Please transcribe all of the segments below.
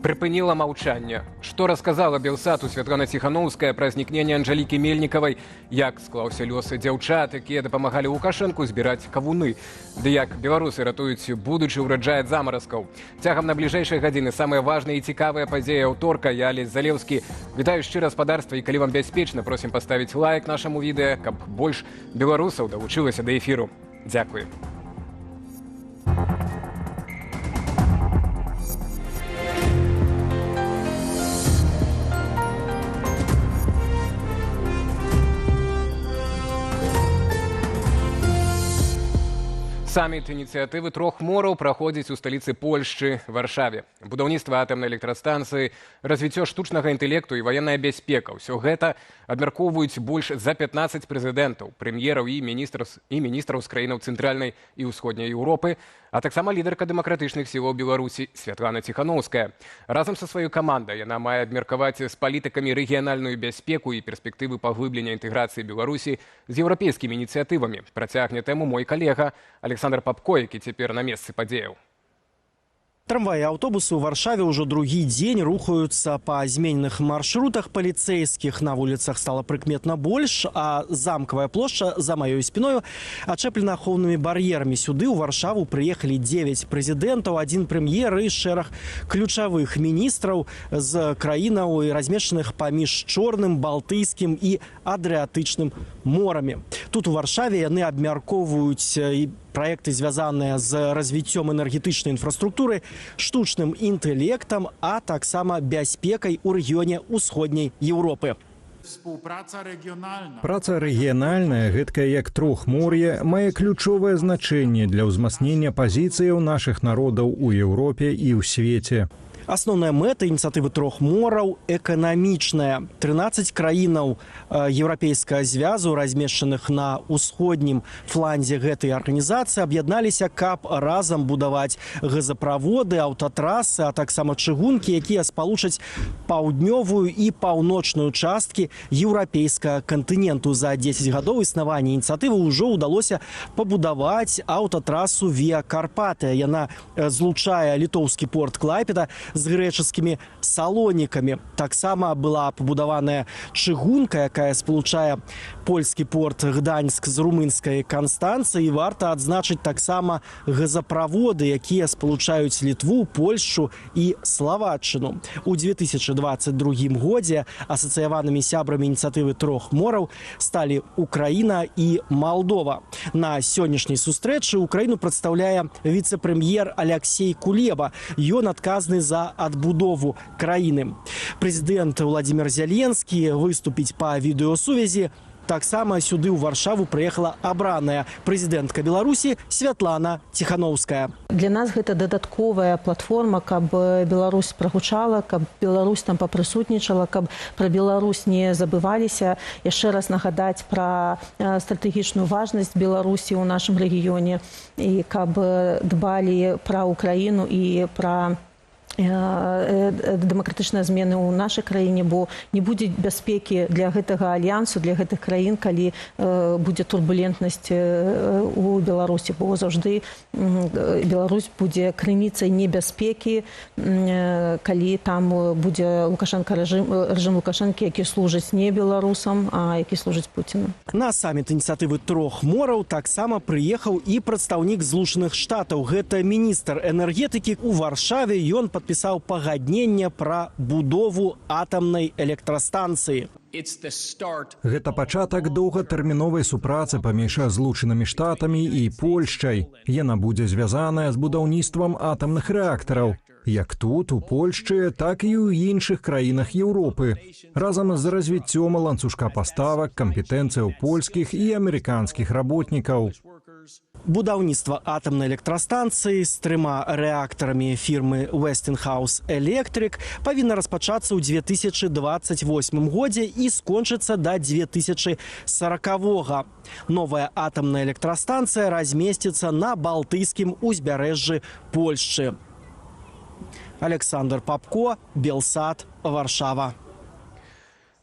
Припыніла маўчанне. Што расказала Белсату Святлана Ціхановская пра знікненне Анжэлікі Мельнікавай, як склаўся лёс дзяўчат, якія дапамагалі Лукашэнку збіраць кавуны, ды як беларусы ратуюць будучы ўраджай ад замаразкаў. Цягам на бліжэйшай гадзіны самыя важныя і цікавыя падзеі аўторка. Я, Алесь Залеўскі, вітаю шчыра спадарства, і калі вам бяспечна, просім паставіць лайк нашаму відэа, каб больш беларусаў далучылася да эфіру. Дзякуй. Саміт ініцыятывы трох мораў праходзіць у сталіцы Польшчы, Варшаве. Будаўніцтва атамнай электрастанцыі, развіццё штучнага інтэлекту і ваенная бяспека. Усё гэта абмяркоўваюць больш за 15 прэзідэнтаў, прэм'ераў і міністраў з краінаў цэнтральнай і ўсходняй Еўропы, а таксама лідарка дэмакратычных сілаў Беларусі Святлана Ціхановская. Разам са сваёй камандай яна мае абмеркаваць з палітыкамі рэгіянальную бяспеку і перспектывы паглыблення інтэграцыі Беларусі з еўрапейскімі ініцыятывамі. Працягне тэму мой калега Александр Папко, які цяпер на месцы падзеяў. Трамваі і аўтобусы ў Варшаве ўжо другі дзень рухаюцца па змененых маршрутах. Паліцэйскіх на вуліцах стала прыкметна больш, а замкавая плошча за маёй спіною ачэплена ахоўнымі бар'ерамі. Сюды ў Варшаву прыехалі 9 прэзідэнтаў, 1 прэм'ер і шэраг ключавых міністраў з краінаў, размешчаных паміж Чорным, Балтыйскім і Адрыятычным морамі. Тут у Варшаве яны абмяркоўваюць і праекты, звязаныя з развіццём энергетычнай інфраструктуры, штучным інтэлектам, а таксама бяспекай у рэгіёне ўсходняй Еўропы. Праца рэгіянальная, гэткая як трохмор'е, мае ключовае значэнне для ўзмацнення пазіцыяў нашых народаў у Еўропе і ў свеце. Асноўная мэта ініцыятывы трох мораў эканамічная. 13 краінаў еўрапейскага звязу, размешчаных на ўсходнім фланзе гэтай арганізацыі, аб'ядналіся, каб разам будаваць газаправоды, аўтатрасы, а таксама чыгункі, якія спалучаць паўднёвую і паўночную часткі еўрапейскага кантыненту. За 10 гадоў існавання ініцыятывы ўжо ўдалося пабудаваць аўтатрасу Віа Карпатыя. Яна злучае літоўскі порт Клайпеда з грэчаскімі салонікамі. Таксама была пабудаваная чыгунка, якая спалучае польскі порт Гданьск з румынскай Канстанцыяй. Варта адзначыць таксама газаправоды, якія спалучаюць Літву, Польшчу і Славаччыну. У 2022 годзе асацыяванымі сябрамі ініцыятывы трох мораў сталі Украіна і Малдова. На сённяшняй сустрэчы Украіну прадстаўляе віцэ-прэм'ер Аляксей Кулеба. Ён адказны за адбудову краіны. Прэзідэнт Владзімір Зеленскі выступіць па відэасувязі. Таксама сюды ў Варшаву прыехала абраная прэзідэнтка Беларусі Святлана Ціхановская. Для нас гэта дадатковая платформа, каб Беларусь прагучала, каб Беларусь там папрысутнічала, каб пра Беларусь не забываліся. Яшчэ раз нагадаць пра стратэгічную важнасць Беларусі ў нашым рэгіёне і каб дбалі пра Украіну і пра дэмакратычныя змены ў нашай краіне, бо не будзе бяспекі для гэтага альянсу, для гэтых краін, калі будзе турбулентнасць у Беларусі, бо заўжды Беларусь будзе крыніцай небяспекі, калі там будзе рэжым Лукашэнкі, які служыць не беларусам, а які служыць Пуціну. На саміт ініцыятывы трох мораў таксама прыехаў і прадстаўнік Злучаных Штатаў. Гэта міністр энергетыкі ў Варшаве. Ён падпісаў пагадненне пра будову атамнай электрастанцыі. Гэта пачатак доўгатэрміновай супрацы паміж Злучанымі Штатамі і Польшчай. Яна будзе звязаная з будаўніцтвам атамных рэактараў, як тут, у Польшчы, так і ў іншых краінах Еўропы, разам з развіццём ланцужка паставак, кампетэнцыяў польскіх і амерыканскіх работнікаў. Будаўніцтва атамнай электрастанцыі з 3 рэактарамі фірмы Westinghouse Electric павінна распачацца ў 2028 годзе і скончыцца да 2040. Новая атамная электрастанцыя размесціцца на Балтыйскім узбярэжжы Польшчы. Александр Папко, Белсат, Варшава.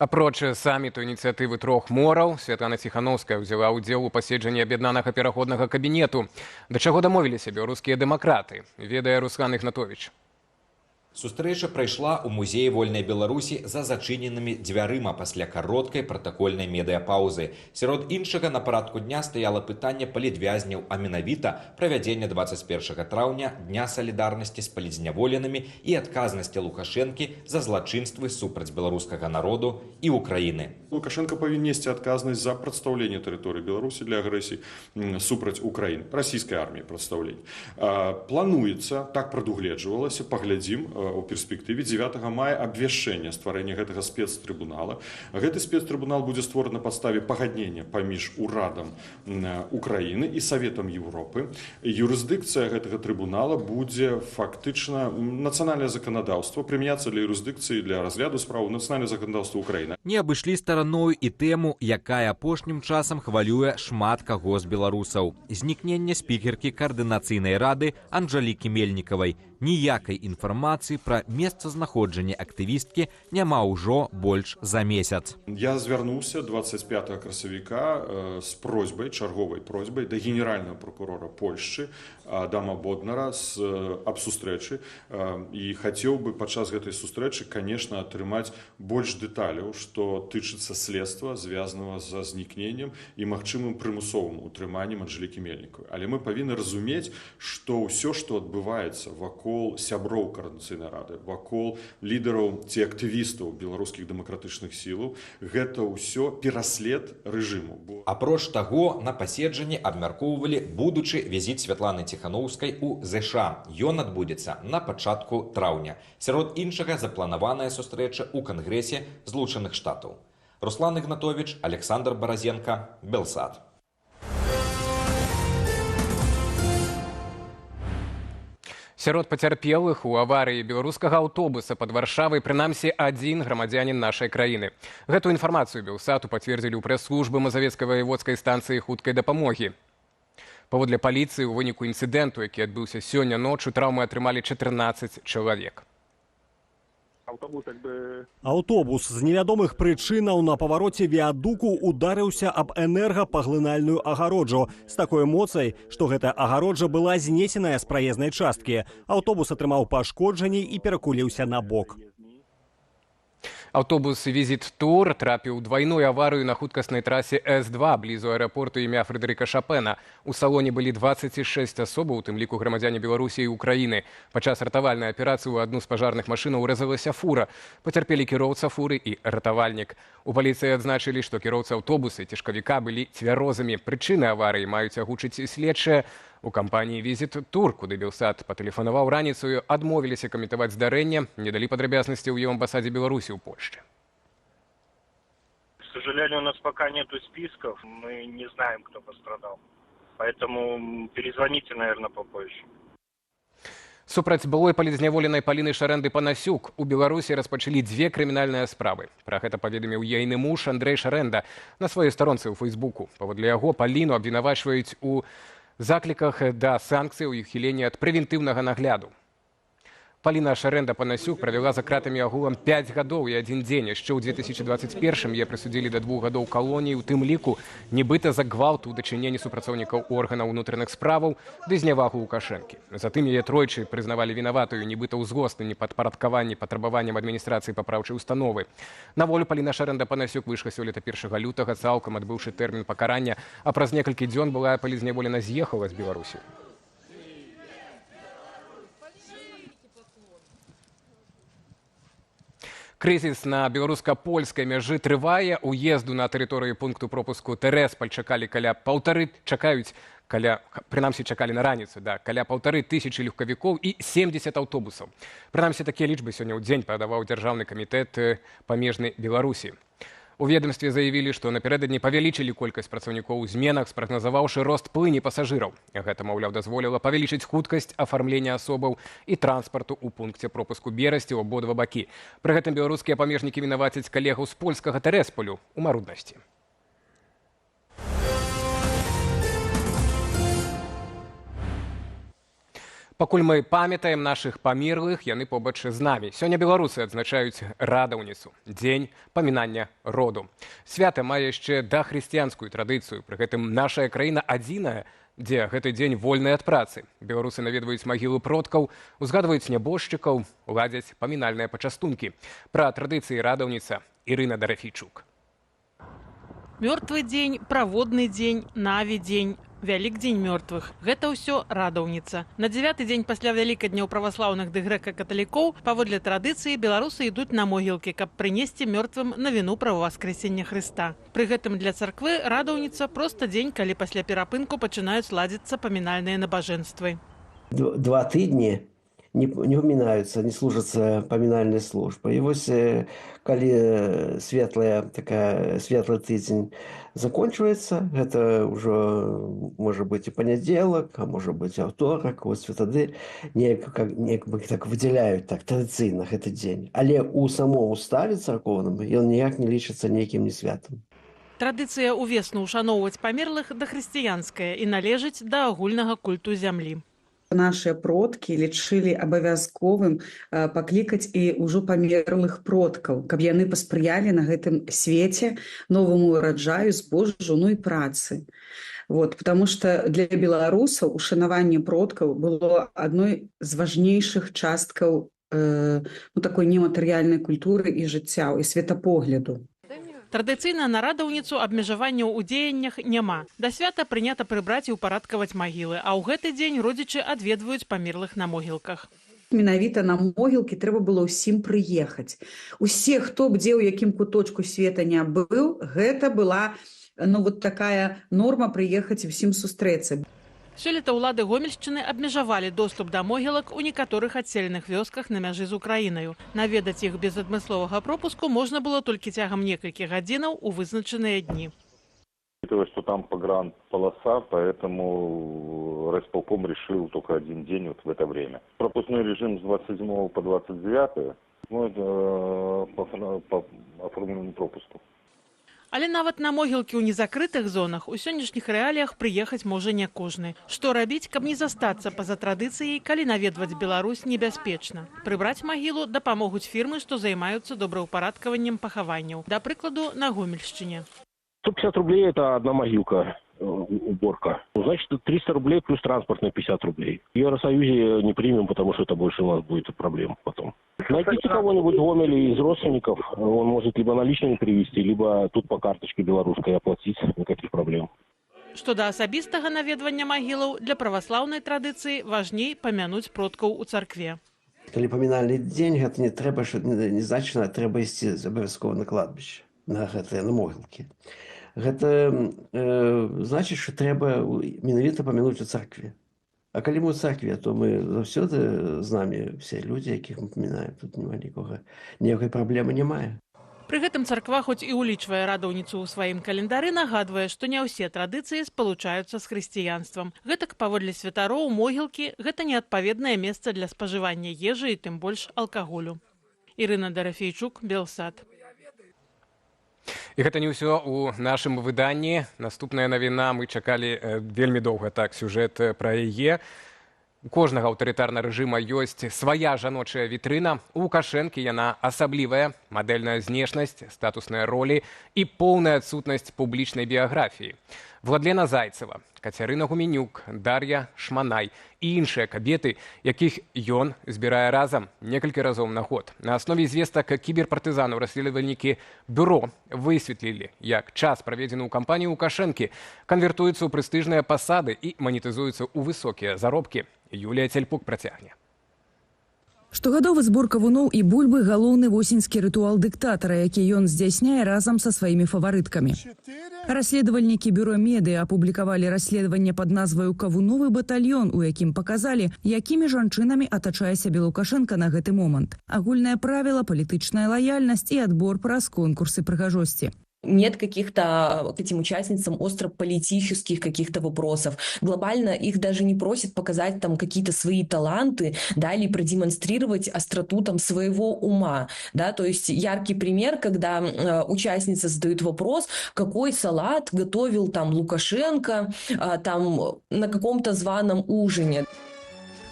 Апроч саміту ініцыятывы трох мораў, Святлана Ціхановская ўзяла ўдзел у паседжанні аб'яднанага пераходнага кабінету. Да чаго дамовіліся беларускія дэмакраты, ведае Руслан Ігнатовіч. Сустрэча прайшла ў музеі вольнай Беларусі за зачыненымі дзвярыма пасля кароткай пратакольнай медыапаўзы. Сярод іншага на парадку дня стаяла пытанне палітвязняў, а менавіта правядзення 21 траўня Дня салідарнасці з палітзняволенымі і адказнасці Лукашэнкі за злачынствы супраць беларускага народу і Украіны. Лукашенко павінен несці адказнасць за прадстаўленне тэрыторыі Беларусі для агрэсіі супраць Украіны, расійскай арміі прадстаўленне. Плануецца, так прадугледжвалася, паглядзім, у перспектыве 9 мая абвяшчэння стварэння гэтага спецтрыбунала. Гэты спецтрыбунал будзе створаны на падставе пагаднення паміж урадам Украіны і Саветам Еўропы. Юрысдыкцыя гэтага трыбунала будзе фактычна нацыянальнае заканадаўства, прымяняцца для юрысдыкцыі для разгляду справу нацыянальнае заканадаўства Украіны. Не абышлі стараною і тэму, якая апошнім часам хвалюе шмат каго з беларусаў. Знікнення спікеркі каардынацыйнай рады Анжалікі Мельнікавай. Ніякай інфармацыі пра месцазнаходжанне актывісткі няма ўжо больш за месяц. Я звярнуўся 25 красавіка з просьбай, чарговай просьбай да генеральнага прокурора Польшчы Адама Боднара аб сустрэчы і хацеў бы падчас гэтай сустрэчы, конечно, атрымаць больш дэталяў, што тычыцца следства, звязанага за знікненнем і магчымым прымусовым утрыманнем Анжелікі Мельнікавай. Але мы павінны разумець, што ўсё, што адбываецца вакол сяброў Коордынацыйнай рады, вакол лідараў ці актывістаў беларускіх дэмакратычных сілаў, гэта ўсё пераслед рэжыму. Апроч таго, на паседжанні абмяркоўвалі будучы візіт Святланы Ціханаўскай у ЗША. Ён адбудзецца на пачатку траўня. Сярод іншага запланаваная сустрэча ў Кангрэсе Злучаных Штатаў. Руслан Ігнатовіч, Александр Баразенка, Белсад. Сярод пацярпелых у аварыі беларускага аўтобуса пад Варшавай прынамсі адзін грамадзянін нашай краіны. Гэту інфармацыю Белсату пацвердзілі ў прэс-службы Мазавецкай ваяводскай станцыі хуткай дапамогі. Паводле паліцыі, у выніку інцыдэнту, які адбыўся сёння ноччу, траўмы атрымалі 14 чалавек. Аўтобус з невядомых прычынаў на павароце віадуку ударыўся аб энергапаглынальную агароджу з такой моцай, што гэта агароджа была знесеная з праезнай часткі. Аўтобус атрымаў пашкоджанні і перакуліўся на бок. Аўтобус «Візіт-тур» трапіў у двайную аварыю на хуткаснай трасе С2 блізу аэрапорту імя Фрэдэрыка Шапена. У салоне былі 26 асобаў, у тым ліку грамадзяне Беларусі і Украіны. Падчас ратавальнай аперацыі ў адну з пажарных машынаў урэзалася фура. Пацярпелі кіроўца фуры і ратавальнік. У паліцыі адзначылі, што кіроўцы аўтобуса і цяжкавіка былі цвярозамі. Прычыны аварыі маюць агучыць следчыя. У кампаніі «Візіт-тур», куды Белсад патэлефанаваў раніцаю, адмовіліся каментаваць здарэнне, не далі падрабязнасці ў амбасадзе Беларусі ў Польшчы. К сожалению, у нас пока нету списков, мы не знаем, кто пострадал. Поэтому перезвоните, наверное, попозже. Супраць былой палітзняволенай Паліны Шарэнды-Панасюк у Беларусі распачалі 2 крымінальныя справы. Пра гэта паведаміў яйны муж Андрэй Шарэнда на сваёй старонцы ў Фейсбуку. Паводле яго Паліну абвінавачваюць у закліках да санкцый у ухіленні ад прэвентыўнага нагляду. Паліна Шарэнда-Панасюк правяла за кратамі агулам 5 гадоў і 1 дзень. Яшчэ ў 2021 яе прысудзілі да 2 гадоў калоніі, у тым ліку нібыта за гвалт у дачыненні супрацоўнікаў органаў унутраных справаў ды знявагу Лукашэнкі. Затым яе тройчы прызнавалі вінаватаю нібыта ў згосным непадпарадкаванні патрабаванням адміністрацыі папраўчай установы. На волю Паліна Шарэнда-Панасюк выйшла сёлета 1 лютага, цалкам адбыўшы тэрмін пакарання, а праз некалькі дзён былая палітзняволена з'ехала з Беларусі. Крызіс на беларуска-польскай мяжы трывае. Уезду на тэрыторыю пункту пропуску Тэрэсполь чакалі чакалі на раніцу, каля 1500 легкавікоў і 70 аўтобусаў. Прынамсі, такія лічбы сёння ў дзень падаваў Дзяржаўны камітэт памежнай Беларусі. У ведомстве заявілі, што напярэдадні павялічылі колькасць працаўнікоў у зменах, спрагназаваўшы рост плыні пасажыраў. Гэта, маўляў, дазволіла павялічыць хуткасць афармлення асобаў і транспарту ў пункце пропуску Берасці ў абодва бакі. Пры гэтым беларускія памежнікі вінавацяць калегаў з польскага Тэрэсполю ў маруднасці. Пакуль мы памятаем нашых памерлых, яны побач з намі. Сёння беларусы адзначаюць радаўніцу, дзень памінання роду. Свята мае яшчэ дахрысціянскую традыцыю. Пры гэтым наша краіна адзіная, дзе гэты дзень вольны ад працы. Беларусы наведваюць магілы продкаў, узгадваюць нябожчыкаў, ладзяць памінальныя пачастункі. Пра традыцыі радаўніца Ірына Дарафійчук. Мёртвы дзень, праводны дзень, наві дзень, Вялікдзень мёртвых. Гэта ўсё радаўніца. На 9-й дзень пасля вялікадняў праваслаўных ды грэка-каталікоў паводле традыцыі беларусы ідуць на могілкі, каб прынесці мёртвым навіну пра ўваскрэсення Хрыста. Пры гэтым для царквы радаўніца проста дзень, калі пасля перапынку пачынаюць ладзіцца памінальныя набажэнствы. 2 тыдні не упоминаются, не служатся поминальные службы. И вот, коли светлый тыдзень закончивается, это уже может быть и понеделок, а может быть и аўторак, вот тады некак так выделяют так традыцыйна гэты дзень. Але у самому уставе царкоўным ён ніяк не лічыцца нейкім не святым. Традыцыя ўвесну ушаноўваць памерлых дахрысціянская і належыць да агульнага культу зямлі. Наши продкі лічылі абавязковым паклікаць і ўжо памерлых продкаў, каб яны паспрыялі на гэтым свеце новаму ураджаю, збожжу, ну і працы. Вот, потому что для беларусаў ушанаванне продкаў было адной з важнейшых часткаў такой нематэрыяльнай культуры і жыцця, і светапогляду. Традыцыйна на радаўніцу абмежаванняў у дзеяннях няма. Да свята прынята прыбраць і ўпарадкаваць магілы, а ў гэты дзень родзічы адведваюць памерлых на могілках. Менавіта на могілкі трэба было ўсім прыехаць. Усе, хто б дзе ў якім куточку света не быў, гэта была такая норма прыехаць і ўсім сустрэцца. Сёлета ўлады Гомельшчыны абмежавалі доступ да могілак у некаторых адселеных вёсках на мяжы з Украінаю. Наведаць іх без адмысловага пропуску можна было толькі цягам некалькіх гадзінаў у вызначаныя дні. Учитывая, что там погранполоса, поэтому райисполком решил только один день вот в это время. Пропускной режим с 27 по 29, по оформленному пропуску. Але нават на могілкі ў незакрытых зонах у сённяшніх рэаліях прыехаць можа не кожны. Што рабіць, каб не застацца па-за традыцыяй, калі наведваць Беларусь небяспечна? Прыбраць магілу дапамогуць фірмы, што займаюцца добраўпарадкаваннем пахаванняў. Да прыкладу, на Гомельшчыне. 150 рублей – это одна могилка, уборка. Значит, 300 рублей плюс транспортные 50 рублей. В Евросоюзе не примем, потому что это больше у нас будет проблем потом. Найдите кого-нибудь в Гомеле из родственников, он может либо наличными привезти, либо тут по карточке белорусской оплатить, никаких проблем. Што да асабістага наведвання магілаў, для праваслаўнай традыцыі важней памянуць продкаў у царкве. Калі памінальны дзень, гэта не трэба, не значна, трэба ісці абавязкова на кладбище, на могілкі. Гэта значыць, што трэба менавіта памянуць у царкве. А калі мы ў царкве, то мы заўсёды з намі все людзі, якіх мы памінаем. Тут ніякай праблемы няма. Пры гэтым царква, хоць і ўлічвае радаўніцу ў сваім календары, нагадвае, што не ўсе традыцыі спалучаюцца з хрысціянствам. Гэтак, паводле святароў, могілкі – гэта неадпаведнае месца для спажывання ежы і тым больш алкаголю. Ірына Дарафійчук, Белсад. І гэта не ўсё ў нашым выданні. Наступная навіна, мы чакалі вельмі доўга так сюжэт пра яе. У кожнага аўтарытарнага рэжыма ёсць свая жаночая вітрына. У Лукашэнкі яна асаблівая, мадэльная знешнасць, статусныя ролі і поўная адсутнасць публічнай біяграфіі. Владлена Зайцева, Кацярына Гуменюк, Дар'я Шманай і іншыя кабеты, якіх ён збірае разам некалькі разоў на год. На аснове звестак кіберпартызанаў расследавальнікі бюро высветлілі, як час, праведзены ў кампаніі Лукашэнкі, канвертуецца ў прэстыжныя пасады і манетызуецца ў высокія заробкі. Юлія Цельпук працягне. Штогадовы збор кавуноў і бульбы – галоўны восеньскі рытуал дыктатара, які ён здзяйсняе разам са сваімі фаварыткамі. Расследавальнікі бюро медыа апублікавалі расследаванне пад назваю «Кавуновы батальён», у якім паказалі, якімі жанчынамі атачае сябе Лукашенка на гэты момант. Агульнае правіла, палітычная лаяльнасць і адбор праз конкурсы прыгажосці. Нет каких-то к этим участницам острополитических каких-то вопросов. Глобально их даже не просят показать там какие-то свои таланты, да, или продемонстрировать остроту там своего ума, да, то есть яркий пример, когда участницы задают вопрос, какой салат готовил там Лукашенко там на каком-то званом ужине.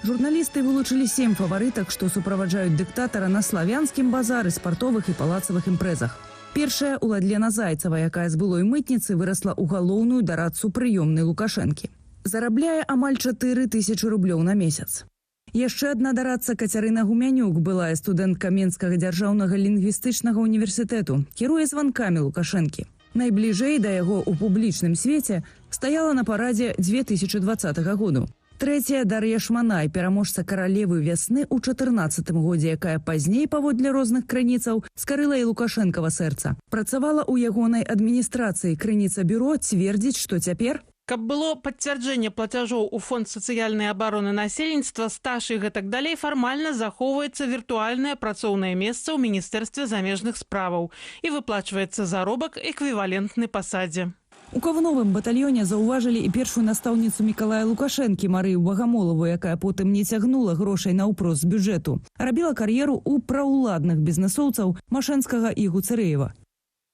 Журналісты вылучылі 7 фаварытак, што суправаджаюць дыктатара на славянскім базары, спартовых і палацавых імпрэзах. Першая – Уладлена Зайцева, якая з былой мытніцы вырасла ў галоўную дарадцу прыёмнай Лукашэнкі. Зарабляе амаль 4000 рублёў на месяц. Яшчэ адна дарадца Кацярына Гумянюк, былая студэнтка Менскага дзяржаўнага лінгвістычнага універсітэту, кіруе званкамі Лукашэнкі. Найбліжэй да яго ў публічным свеце стаяла на парадзе 2020 году. Трэцяя Дар'я Шманай, пераможца каралевы вясны ў 14 годзе, якая пазней, паводле розных крыніцаў, скарыла і Лукашэнкава сэрца. Працавала ў ягонай адміністрацыі. Крыніца бюро цвердзіць, што цяпер Каб было пацвярджэнне плацяжоў у фонд сацыяльнай абароны насельніцтва, стаж і гэтак далей, фармальна захоўваецца віртуальнае працоўнае месца ў Міністэрстве замежных справаў і выплачваецца заробак эквівалентны пасадзе. У кавуновым батальёне заўважылі і першую настаўніцу Мікалая Лукашэнкі Марыю Багамолаву, якая потым не цягнула грошай наўпрост з бюджэту. Рабіла кар'еру ў праўладных бізнэсоўцаў Машэнскага і Гуцэрэева.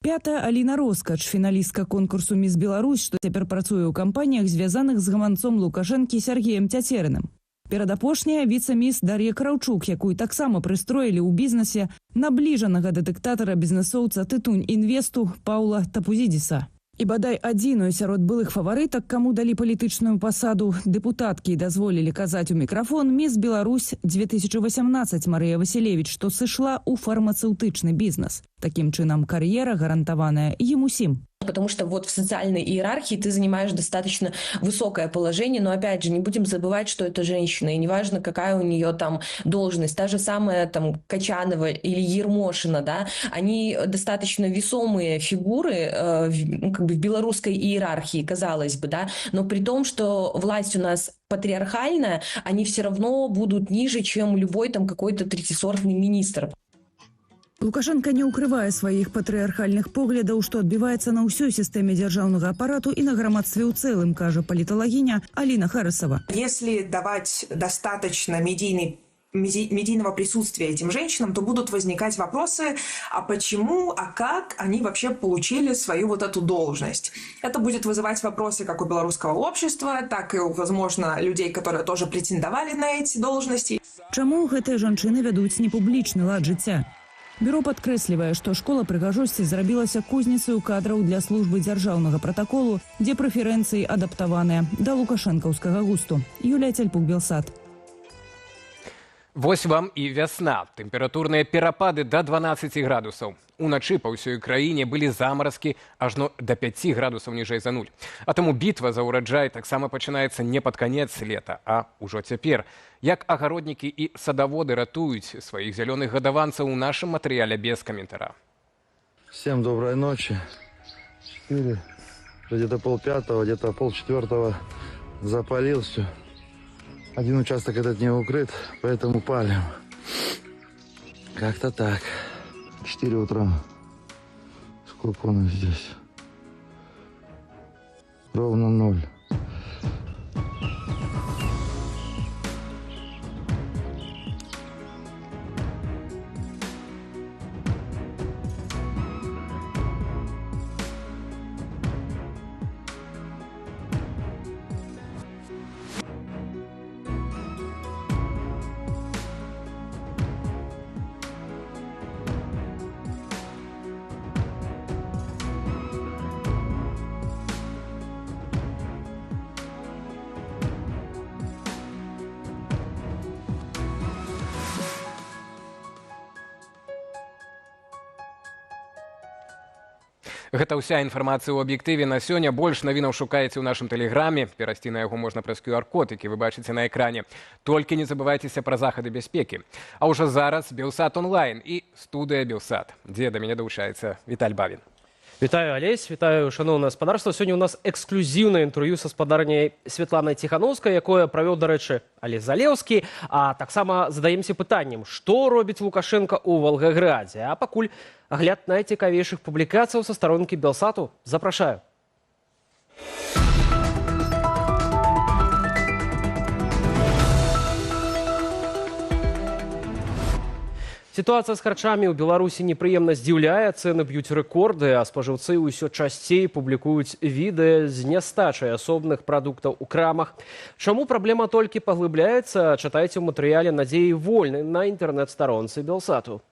Пятая Аліна Роскач, фіналістка конкурсу «Міс Беларусь», што цяпер працуе ў кампаніях, звязаных з гаманцом Лукашэнкі Сергеем Цяцерыным. Перадапошняя віцэ-міс Дар'я Краўчук, якую таксама прыстроілі ў бізнесе набліжанага да дыктатара бізнэсоўца Тытунь Інвесту Паўла Тапузідзіса. І бадай адзіную сярод былых фаварытак, каму далі палітычную пасаду, дэпутаткі дазволілі казаць у мікрафон, «Міс Беларусь 2018» Марыя Васілевіч, што сышла ў фармацэўтычны бізнес. Такім чынам кар'ера гарантаваная ім усім. Потому что вот в социальной иерархии ты занимаешь достаточно высокое положение, но опять же не будем забывать, что это женщина, и неважно, какая у нее там должность, та же самая там Качанова или Ермошина, да, они достаточно весомые фигуры как бы в белорусской иерархии, казалось бы, да, но при том, что власть у нас патриархальная, они все равно будут ниже, чем любой там какой-то третьесортный министр. Лукашенко не укрывае сваіх патрыархальных поглядаў, што адбіваецца на ўсёй сістэме дзяржаўнага апарату і на грамадстве ў цэлым, кажа паліталагіня Аліна Харысова. Если давать достаточно медийного присутствия этим женщинам, то будут возникать вопросы, а почему, а как они вообще получили свою вот эту должность. Это будет вызывать вопросы как у белорусского общества, так и у, возможно, людей, которые тоже претендовали на эти должности. Чаму гэтыя жанчыны вядуць непублічны лад жыцця? Бюро падкрэслівае, што школа прыгажосці зрабілася кузніцаю кадраў для службы дзяржаўнага пратаколу, дзе прэферэнцыі адаптаваныя да лукашэнкаўскага густу. Юлія Цяльпук, Белсат. Вось вам і вясна. Тэмпературныя перапады да 12 градусаў. Уначы па ўсёй краіне былі замаразкі ажно да 5 градусаў ніжэй за нуль. А таму бітва за ўраджай таксама пачынаецца не пад канец лета, а ўжо цяпер. Як агароднікі і садаводы ратуюць сваіх зялёных гадаванцаў у нашым матэрыяле без каментара. Всем доброй ночи. 4, где-то 3:30, где-то 3:30 запалил все. Один участок этот не укрыт, поэтому палим. Как-то так. 4 утра. Сколько у нас здесь? Ровно 0. Гэта ўся інфармацыя ў аб'ектыве на сёння. Больш навінаў шукаеце ў нашым тэлеграме. Перайсці на яго можна праз QR-код, які вы бачыце на экране. Толькі не забывайцеся пра захады бяспекі. А ўжо зараз Белсат онлайн і студыя Белсат, дзе да мяне далучаецца Віталь Бавін. Вітаю, Алесь, вітаю, шановне гаспадарства. Сёння у нас эксклюзіўнае інтэрв'ю са спадарняй Святланай Ціхановскай, якое правёў, дарэчы, Алесь Залеўскі. А таксама задаемся пытаннем, што робіць Лукашенко ў Валгаградзе. А пакуль агляд найцікавейшых публікацыяў са старонкі Белсату. Запрашаю. Сітуацыя з харчамі ў Беларусі непрыемна здзіўляе, цэны б'юць рэкорды, а спажыўцы ўсё часцей публікуюць відэа з нястачай асобных прадуктаў у крамах. Чаму праблема толькі паглыбляецца, чытайце ў матэрыяле Надзеі Вольнай на інтэрнэт-старонцы Белсату.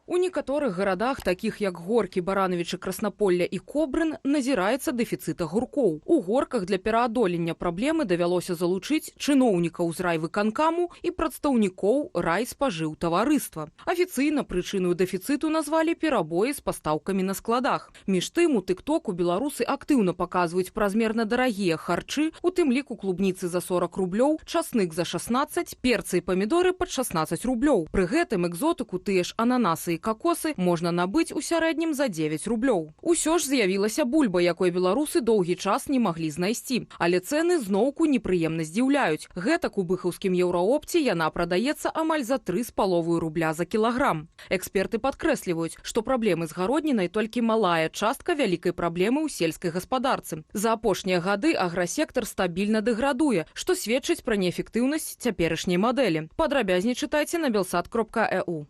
У некаторых гарадах, такіх як Горкі, Барановічы, Краснаполля і Кобрын, назіраецца дэфіцыт агуркоў. У Горках для пераадолення праблемы давялося залучыць чыноўнікаў з райвыканкаму і прадстаўнікоў райспажыўтаварыства. Афіцыйна прычыну дэфіцыту назвалі перабоі з пастаўкамі на складах. Між тым, у тык-току беларусы актыўна паказваюць празмерна дарагія харчы, у тым ліку клубніцы за 40 рублёў, часнык за 16, перцы і памідоры пад 16 рублёў. Пры гэтым экзотыку, тыя ж ананасы і кокосы можна набыць у сярэднім за 9 рублёў. Усё ж з'явілася бульба, якой беларусы доўгі час не маглі знайсці. Але цэны зноўку непрыемна здзіўляюць. Гэтак у быхаўскім еўраопце яна прадаецца амаль за 3,5 рубля за кілаграм. Эксперты падкрэсліваюць, што праблемы з гароднінай толькі малая частка вялікай праблемы ў сельскай гаспадарцы. За апошнія гады аграсектар стабільна дэградуе, што сведчыць пра неэфектыўнасць цяперашняй мадэлі. Падрабязней чытайце на belsat.eu.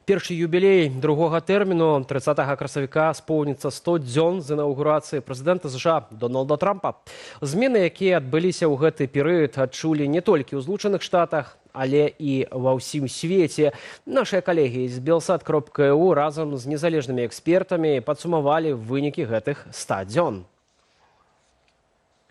Першы юбілей другога тэрміну 30 красавіка споўніцца 100 дзён з інаўгурацыі прэзідэнта США Дональда Трампа. Змены, якія адбыліся ў гэты перыяд, адчулі не толькі ў Злучаных Штатах, але і ва ўсім свеце. Нашыя калегі з belsat.eu разам з незалежнымі экспертамі падсумавалі вынікі гэтых 100 дзён.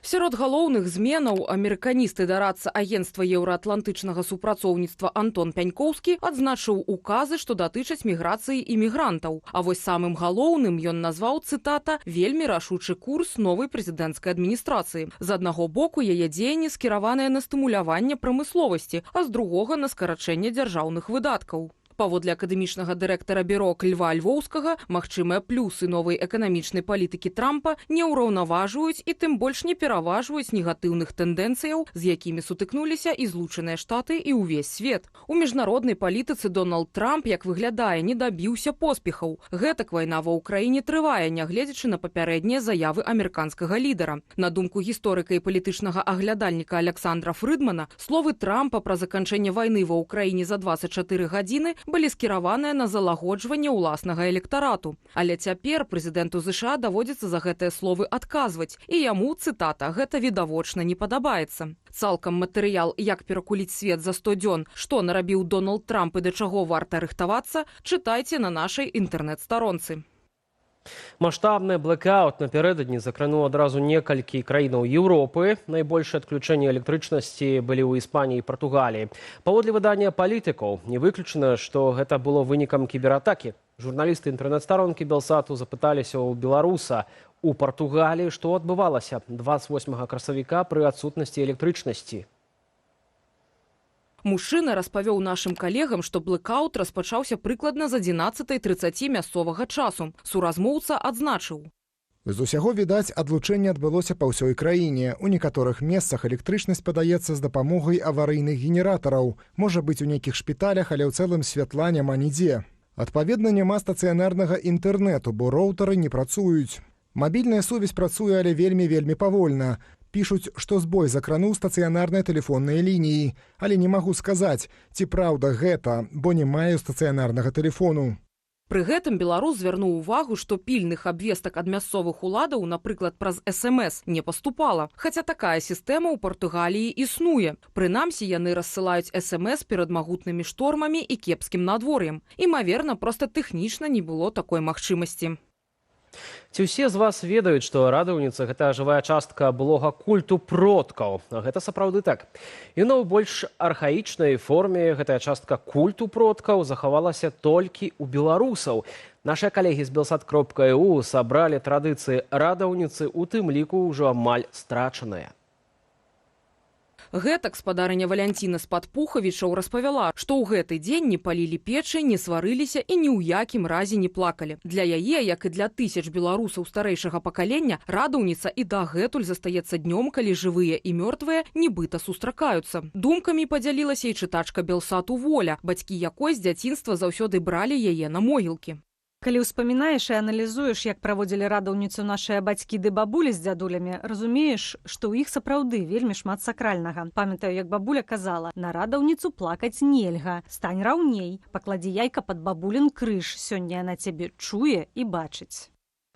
Сярод галоўных зменаў амерыканісты дарадца агенцтва еўраатлантычнага супрацоўніцтва Антон Пянькоўскі адзначыў указы, што датычаць міграцыі імігрантаў. А вось самым галоўным ён назваў, цытата, «вельмі рашучы курс новай прэзідэнцкай адміністрацыі». З аднаго боку, яе дзеянні скіраваныя на стымуляванне прамысловасці, а з другога на скарачэнне дзяржаўных выдаткаў. Паводле акадэмічнага дырэктара бюро Льва Львоўскага, магчымыя плюсы новай эканамічнай палітыкі Трампа не ўраўнаважваюць і тым больш не пераважваюць негатыўных тэндэнцыяў, з якімі сутыкнуліся і Злучаныя Штаты і ўвесь свет. У міжнароднай палітыцы Дональд Трамп, як выглядае, не дабіўся поспехаў. Гэтак вайна ва ўкраіне трывае, нягледзячы на папярэднія заявы амерыканскага лідара. На думку гісторыка і палітычнага аглядальніка Александра Фрыдмана, словы Трампа пра заканчэнне вайны ва ўкраіне за 24 гадзіны былі скіраваныя на залагоджванне ўласнага электарату. Але цяпер прэзідэнту США даводзіцца за гэтыя словы адказваць. І яму, цытата, гэта відавочна не падабаецца. Цалкам матэрыял «Як перакуліць свет за 100 дзён», што нарабіў Дональд Трамп і да чаго варта рыхтавацца, чытайце на нашай інтэрнэт-старонцы. Маштабны блэкаут напярэдадні закрануў адразу некалькі краінаў Еўропы. Найбольшыя адключэнні электрычнасці былі ў Іспаніі і Партугаліі. Паводле выдання палітыкаў, не выключана, што гэта было вынікам кібератакі. Журналісты інтэрнэт-старонкі Белсату запыталіся ў беларуса у Партугаліі, што адбывалася 28 красавіка пры адсутнасці электрычнасці. Мужчына распавёў нашым калегам, што блэкаут распачаўся прыкладна з 11:30 мясцовага часу. Суразмоўца адзначыў. З усяго, відаць, адлучэнне адбылося па ўсёй краіне. У некаторых месцах электрычнасць падаецца з дапамогай аварыйных генератараў. Можа быць, у нейкіх шпіталях, але ў цэлым святла няма нідзе. Адпаведна, няма стацыянарнага інтэрнэту, бо роутары не працуюць. Мабільная сувязь працуе, але вельмі павольна. Пішуць, што збой закрануў стацыянарныя тэлефонныя лініі. Але не магу сказаць, ці праўда гэта, бо не маю стацыянарнага тэлефону. Пры гэтым беларус звярнуў увагу, што пільных абвестак ад мясцовых уладаў, напрыклад, праз СМС, не паступала. Хаця такая сістэма ў Партугаліі існуе. Прынамсі, яны рассылаюць СМС перад магутнымі штормамі і кепскім надвор'ем. Імаверна, проста тэхнічна не было такой магчымасці. Ці ўсе з вас ведаюць, што радаўніца – гэта жывая частка былога культу продкаў. Гэта сапраўды так. І ў больш архаічнай форме гэтая частка культу продкаў захавалася толькі ў беларусаў. Нашыя калегі з belsat.eu сабралі традыцыі радаўніцы, у тым ліку ўжо амаль страчаныя. Гэтак спадарыня Валянціна з Падпухавічаў распавяла, што ў гэты дзень не палілі печы, не сварыліся і ні ў якім разе не плакалі. Для яе, як і для тысяч беларусаў старэйшага пакалення, радаўніца і дагэтуль застаецца днём, калі жывыя і мёртвыя нібыта сустракаюцца. Думкамі падзялілася і чытачка Белсату Воля, бацькі якой з дзяцінства заўсёды бралі яе на могілкі. Калі ўспамінаеш і аналізуеш, як праводзілі радаўніцу нашыя бацькі ды бабулі з дзядулямі, разумееш, што ў іх сапраўды вельмі шмат сакральнага. Памятаю, як бабуля казала, на радаўніцу плакаць нельга, стань раўней, пакладзі яйка пад бабулін крыж, сёння яна цябе чуе і бачыць.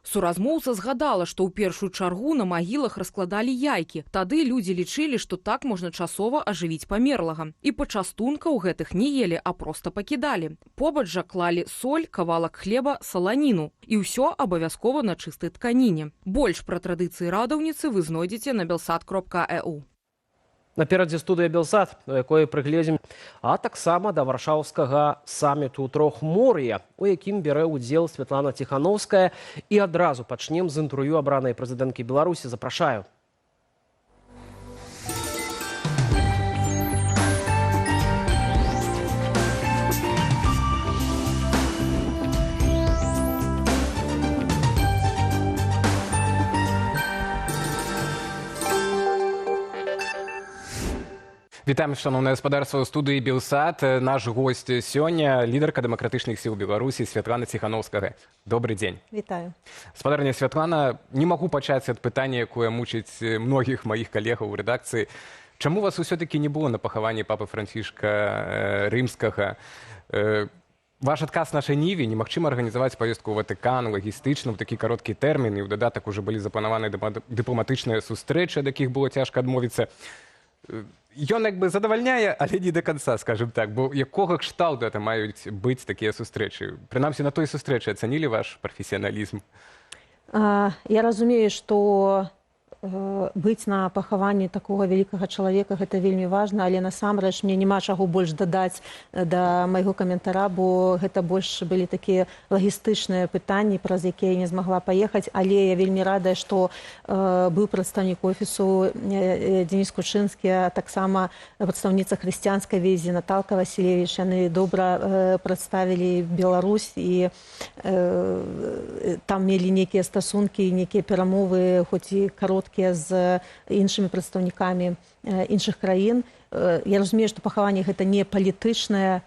Суразмоўца згадала, што ў першую чаргу на магілах раскладалі яйкі. Тады людзі лічылі, што так можна часова ажывіць памерлага. І пачастункаў гэтых не елі, а проста пакідалі. Побач жа клалі соль, кавалак хлеба, саланіну. І ўсё абавязкова на чыстай тканіне. Больш пра традыцыі радаўніцы вы знойдзеце на belsat.eu. Наперадзе студыя «Белсат», у якой прыгледзім, а таксама да варшаўскага саміту Трохмор'я, у якім бярэ ўдзел Святлана Ціхановская. І адразу пачнем з інтэрв'ю абранай прэзідэнткі Беларусі. Запрашаю. Вітаем, шановне гаспадарства, ў студыі «Белсат». Наш госць сёння – лідарка дэмакратычных сіл Беларусі Святлана Ціхановскага. Добрый дзень. Вітаю. Спадарня Святлана, не магу пачаць ад пытання, якое мучыць многіх маіх калегаў у рэдакцыі. Чаму вас усё-такі не было на пахаванні папы Францішка Рымскага? Ваш адказ нашай ніве, немагчыма арганізаваць паездку ў Ватыкан лагістычна ў такі кароткі тэрмін, і ў дадатак ужо былі запланаваны дыпламатычныя сустрэчы, ад якіх было цяжка адмовіцца. Ён як бы задавальняе, але не до конца, скажем так, бо якога кшталту это маюць быць такія сустрэчы? Прынамсі, на той сустрэчы ацанілі ваш прафесіяналізм? Я разумею, што быць на пахаванні такога вялікага чалавека гэта вельмі важна, але насамрэч мне няма чаго больш дадаць да майго каментара, бо гэта больш былі такія лагістычныя пытанні, праз якія я не змагла паехаць, але я вельмі радая, што быў прадстаўнік офісу Денис Кучынскі, а таксама прадстаўніца хрысціянскай візі Наталка Васілевіч. Яны добра прадставілі Беларусь і там мелі нейкія стасункі, нейкія перамовы, хоць і кароткія, з іншымі прадстаўнікамі іншых краін. Я разумею, што пахаванне гэта не палітычнае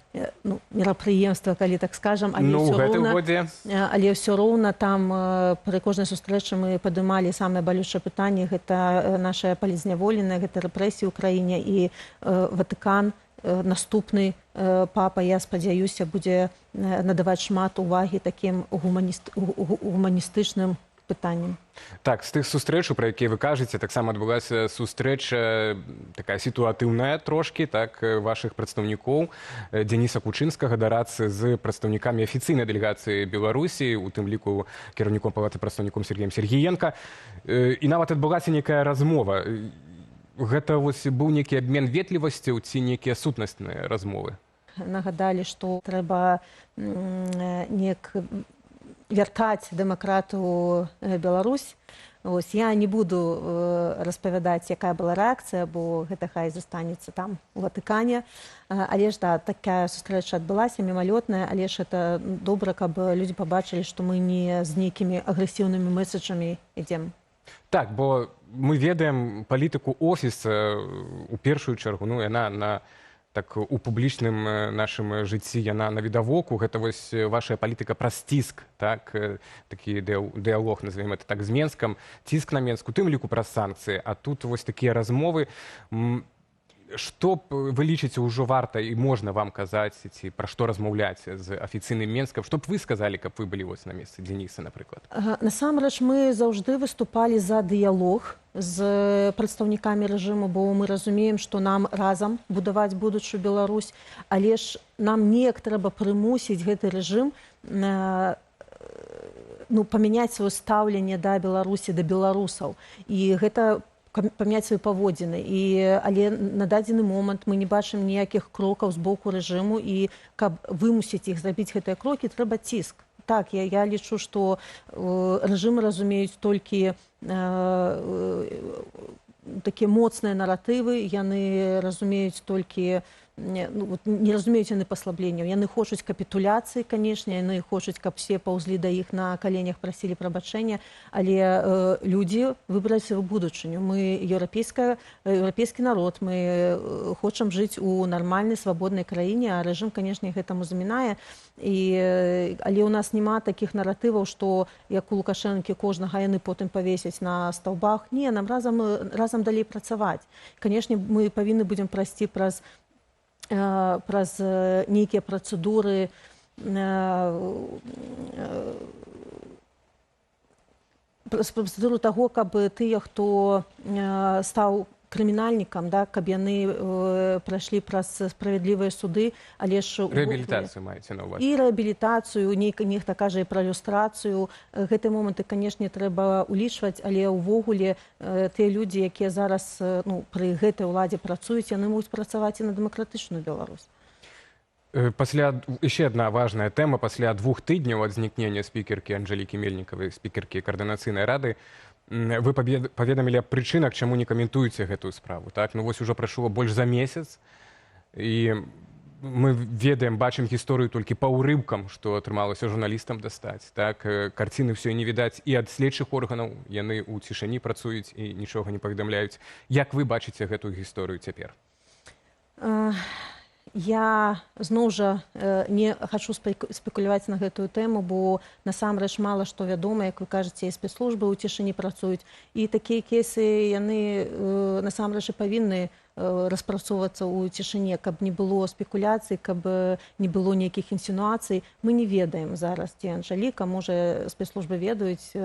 мерапрыемства, калі так скажам, але ўсё роўна там пры кожнай сустрэчы мы падымалі самае балючае пытанне, гэта наша палізняволеная, гэта рэпрэсіі ў краіне, і Ватыкан, наступны папа, я спадзяюся, будзе надаваць шмат увагі такім гуманістычным пытанням. Так, з тых сустрэчаў, пра якія вы кажаце, таксама адбылася сустрэча такая сітуатыўная трошкі, так, вашых прадстаўнікоў Дениса Кучынскага да рацы з прадстаўнікамі афіцыйнай дэлегацыі Беларусі, у тым ліку кіраўніком палаты прадстаўніком Сергеем Сергіенка. І нават адбылася некая размова. Гэта вось быў нейкі абмен ветлівасцяў ці нейкія сутнасныя размовы? Нагадалі, што трэба неяк вяртаць дэмакрату Беларусь. Ось, я не буду распавядаць, якая была рэакцыя, бо гэта хай застанецца там у Ватыкане. Але ж, да, такая сустрэча адбылася, мімалётная, але ж это добра, каб людзі пабачылі, што мы не з нейкімі агрэсіўнымі месаджамі ідзем. Так, бо мы ведаем палітыку офіса у першую чаргу, яна так у публічным нашым жыцці, яна навідавоку, гэта вось ваша палітыка праз ціск, так, такі дыялог, назовем это так, з Менскам, ціск на Менск, у тым ліку праз санкцыі, а тут вось такія размовы. Што б вы лічыце ўжо варта і можна вам казаць, ці пра што размаўляць з афіцыйным Менскам? Што б вы сказалі, каб вы былі вось на месцы Дениса, напрыклад? Насамрэч, мы заўжды выступалі за дыялог з прадстаўнікамі рэжыму, бо мы разумеем, што нам разам будаваць будучую Беларусь, але ж нам неяк трэба прымусіць гэты рэжым памяняць сваё стаўленне да Беларусі, да беларусаў. І гэта памяняць свае паводзіны. Але на дадзены момант мы не бачым ніякіх крокаў з боку рэжыму, і каб вымусіць іх зрабіць гэтыя крокі, трэба ціск. Так, я лічу, што рэжымы разумеюць толькі такія моцныя наратывы, яны разумеюць толькі не разумеюць яны паслабленняў. Яны хочуць капітуляцыі, канешне, яны хочуць, каб все паўзлі да іх на каленях, прасілі прабачэння, але людзі выбралі сваю будучыню. Мы еўрапейскі народ, мы хочам жыць у нармальнай, свабоднай краіне, а рэжым, канешне, гэтаму замінае. Але ў нас няма такіх наратываў, што як у Лукашэнкі кожнага яны потым павесяць на стаўбах. Не, нам разам далей працаваць. Канешне, мы павінны будзем прайсці праз нейкія працэдуры з працэдуру таго, каб тыя, хто стаў крымінальнікам, да, каб яны прайшлі праз справядлівыя суды, але ж... Рэабілітацыю маеце на ўвазе? І рэабілітацыю, нехта кажа і пра люстрацыю. Гэтыя моманты, канешне, трэба ўлічваць, але ўвогуле тыя людзі, якія зараз пры гэтай уладзе працуюць, яны могуць працаваць і на дэмакратычную Беларусь. Еще одна важная тема. Пасля 2 тыдняў ад знікнення спікеркі Анжэлікі Мельнікавай, спікеркі Каардынацыйнай рады, вы паведамілі аб прычынах, чаму не каментуеце гэтую справу. Так? Ну вось ужо прайшло больш за месяц, і мы ведаем, бачым гісторыю толькі па ўрыўкам, што атрымалася журналістам дастаць. Так? Карціны ўсё не відаць і ад следчых органаў, яны ў цішыні працуюць і нічога не паведамляюць. Як вы бачыце гэтую гісторыю цяпер? Я зноў жа не хачу спекуляваць на гэтую тэму, бо насамрэч мала што вядома, як вы кажаце, і спецслужбы ў цішыні працуюць. І такія кейсы, яны насамрэч і павінны распрацоўвацца ў цішыне, каб не было спекуляцый, каб не было нейкіх інсінуацый. Мы не ведаем зараз, ці Анжэліка, можа, спецслужбы ведаюць,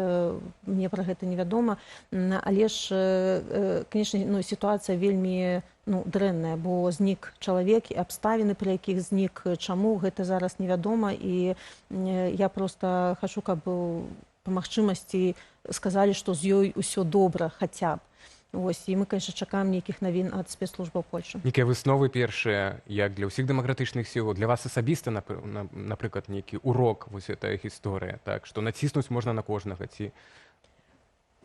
мне пра гэта невядома, але ж, канешне, сітуацыя вельмі дрэнная, бо знік чалавек і абставіны, пры якіх знік, чаму, гэта зараз невядома, і я проста хачу, каб па магчымасці сказалі, што з ёй усё добра, хаця б. Ось, і мы, конечно, чакаем нейкіх навін ад спецслужбаў Польшчы. Нейкія высновы першыя, як для ўсіх дэмакратычных сіл, для вас асабіста, напрыклад, нейкі урок, вось гэтая гісторыя, так, што націснуць можна на кожнага, ці...